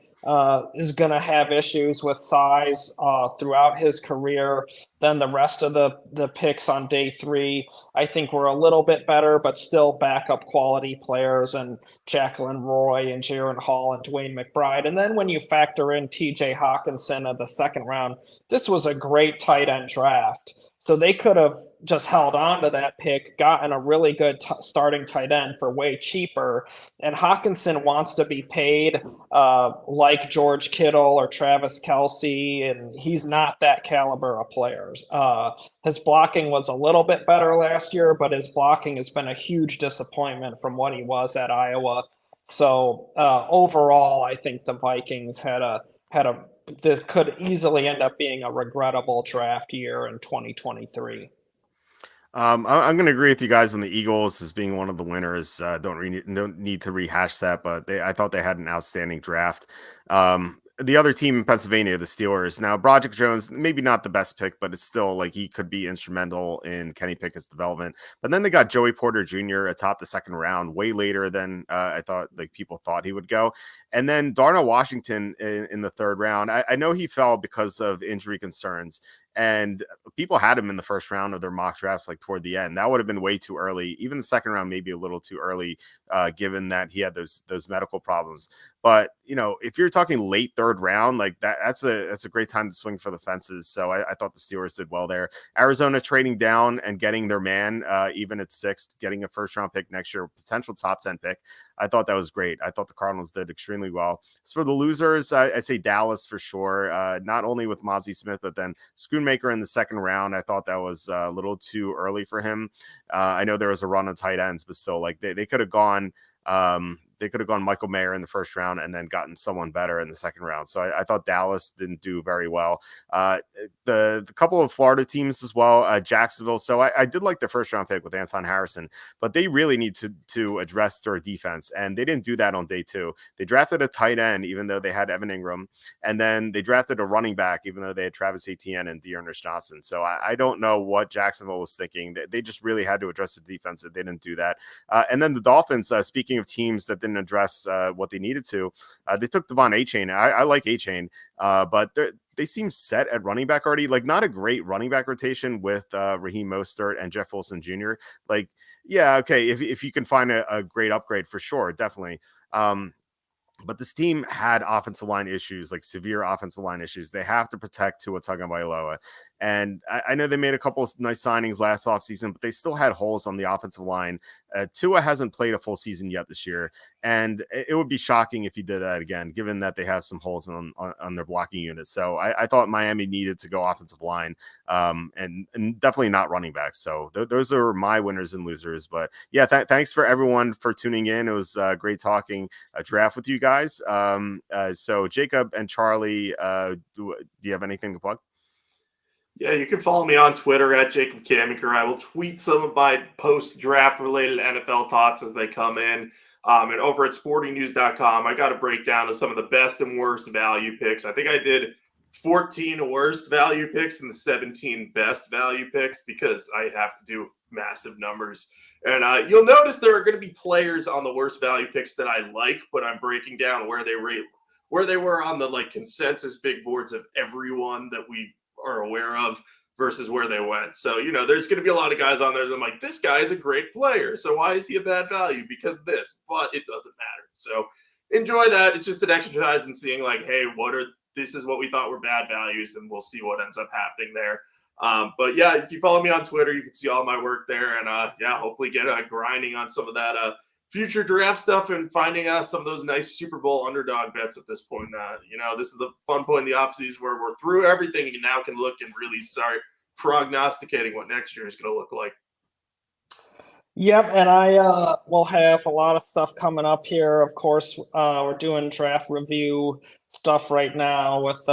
is going to have issues with size throughout his career. Then the rest of the picks on day 3, I think were a little bit better, but still backup quality players, and Jacqueline Roy and Jaron Hall and Dwayne McBride. And then when you factor in TJ Hawkinson of the 2nd round, this was a great tight end draft. So they could have just held on to that pick, gotten a really good starting tight end for way cheaper. And Hawkinson wants to be paid like George Kittle or Travis Kelce, and he's not that caliber of players. His blocking was a little bit better last year, but his blocking has been a huge disappointment from what he was at Iowa. So overall, I think the Vikings this could easily end up being a regrettable draft year in 2023. I'm going to agree with you guys on the Eagles as being one of the winners. Don't need to rehash that, but I thought they had an outstanding draft. The other team in Pennsylvania, the Steelers. Now, Broderick Jones, maybe not the best pick, but it's still like he could be instrumental in Kenny Pickett's development. But then they got Joey Porter Jr. atop the 2nd round, way later than I thought, like people thought he would go. And then Darnell Washington in the 3rd round. I know he fell because of injury concerns, and people had him in the 1st round of their mock drafts, like toward the end. That would have been way too early. Even the 2nd round, maybe a little too early, given that he had those medical problems. But if you're talking late 3rd round, like that's a great time to swing for the fences. So I thought the Steelers did well there. Arizona trading down and getting their man, even at 6th, getting a 1st round pick next year, potential top 10 pick. I thought that was great. I thought the Cardinals did extremely well. As for the losers, I say Dallas for sure. Not only with Mozzie Smith, but then Schoonmaker in the 2nd round. I thought that was a little too early for him. I know there was a run of tight ends, but still, like they could have gone. They could have gone Michael Mayer in the 1st round and then gotten someone better in the 2nd round. So I thought Dallas didn't do very well. The couple of Florida teams as well, Jacksonville. So I did like the 1st round pick with Anton Harrison, but they really need to address their defense. And they didn't do that on day 2. They drafted a tight end, even though they had Evan Ingram. And then they drafted a running back, even though they had Travis Etienne and Dearness Johnson. So I don't know what Jacksonville was thinking. They just really had to address the defense. They didn't do that. And then the Dolphins, speaking of teams that didn't address what they needed to, they took Devon Achane. I like Achane, but they seem set at running back already. Like, not a great running back rotation with Raheem Mostert and Jeff Wilson Jr. Like, yeah, okay, if you can find a great upgrade, for sure, definitely. But this team had offensive line issues, like severe offensive line issues. They have to protect Tua Tagovailoa. And I know they made a couple of nice signings last offseason, but they still had holes on the offensive line. Tua hasn't played a full season yet this year. And it would be shocking if he did that again, given that they have some holes on their blocking unit. So I thought Miami needed to go offensive line, and definitely not running back. So those are my winners and losers. But yeah, thanks for everyone for tuning in. It was great talking draft with you guys. So Jacob and Charlie, do you have anything to plug? Yeah, you can follow me on Twitter at Jacob Camenker. I will tweet some of my post-draft related NFL thoughts as they come in. And over at sportingnews.com, I got a breakdown of some of the best and worst value picks. I think I did 14 worst value picks and 17 best value picks because I have to do massive numbers. And you'll notice there are going to be players on the worst value picks that I like, but I'm breaking down where they were on the like consensus big boards of everyone that we are aware of versus where they went. So, there's going to be a lot of guys on there that I'm like, this guy is a great player. So why is he a bad value? Because this, but it doesn't matter. So enjoy that. It's just an exercise in seeing like, hey, this is what we thought were bad values, and we'll see what ends up happening there. But yeah, if you follow me on Twitter, you can see all my work there, and hopefully get grinding on some of that future draft stuff and finding some of those nice Super Bowl underdog bets at this point. This is the fun point in the offseason where we're through everything and now can look and really start prognosticating what next year is going to look like. Yep, and I will have a lot of stuff coming up here. Of course, we're doing draft review stuff right now with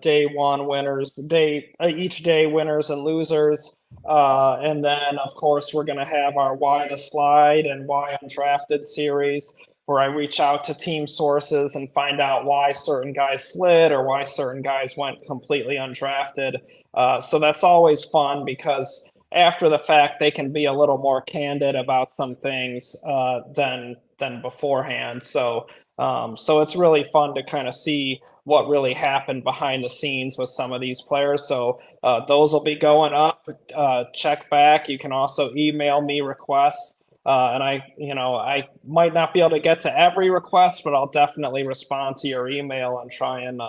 day one winners, each day winners and losers. And then, of course, we're going to have our Why the Slide and Why Undrafted series, where I reach out to team sources and find out why certain guys slid or why certain guys went completely undrafted. So that's always fun because after the fact, they can be a little more candid about some things than beforehand. So it's really fun to kind of see what really happened behind the scenes with some of these players. So those will be going up. Check back. You can also email me requests. And I might not be able to get to every request, but I'll definitely respond to your email and try and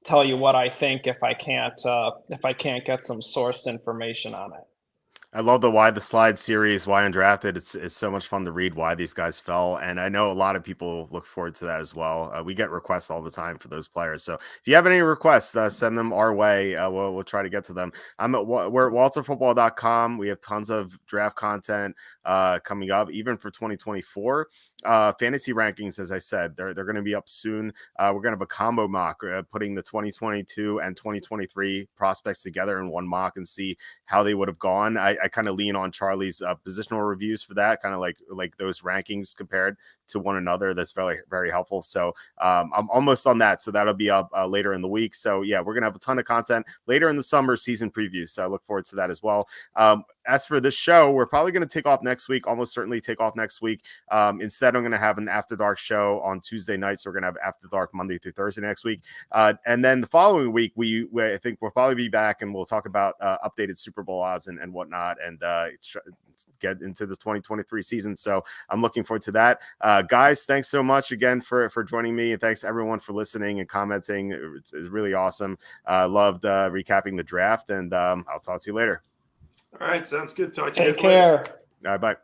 tell you what I think if I can't get some sourced information on it. I love the Why the Slide series, Why Undrafted. It's so much fun to read why these guys fell. And I know a lot of people look forward to that as well. We get requests all the time for those players. So if you have any requests, send them our way. We'll try to get to them. We're at walterfootball.com. We have tons of draft content coming up, even for 2024. Fantasy rankings, as I said, they're going to be up soon. We're going to have a combo mock, putting the 2022 and 2023 prospects together in one mock and see how they would have gone. I kind of lean on Charlie's positional reviews for that, kind of like those rankings compared to one another. That's very, very helpful. So I'm almost on that. So that'll be up later in the week. So yeah, we're going to have a ton of content later in the summer season previews. So I look forward to that as well. As for this show, we're probably going to take off next week, almost certainly take off next week. Instead, I'm going to have an After Dark show on Tuesday nights. So we're going to have After Dark Monday through Thursday next week. And then the following week, I think we'll probably be back and we'll talk about updated Super Bowl odds and whatnot, and get into the 2023 season. So I'm looking forward to that. Guys, thanks so much again for joining me, and thanks everyone for listening and commenting. It's really awesome. Loved recapping the draft, and I'll talk to you later. All right, sounds good. Talk to you guys later. Take care. Bye.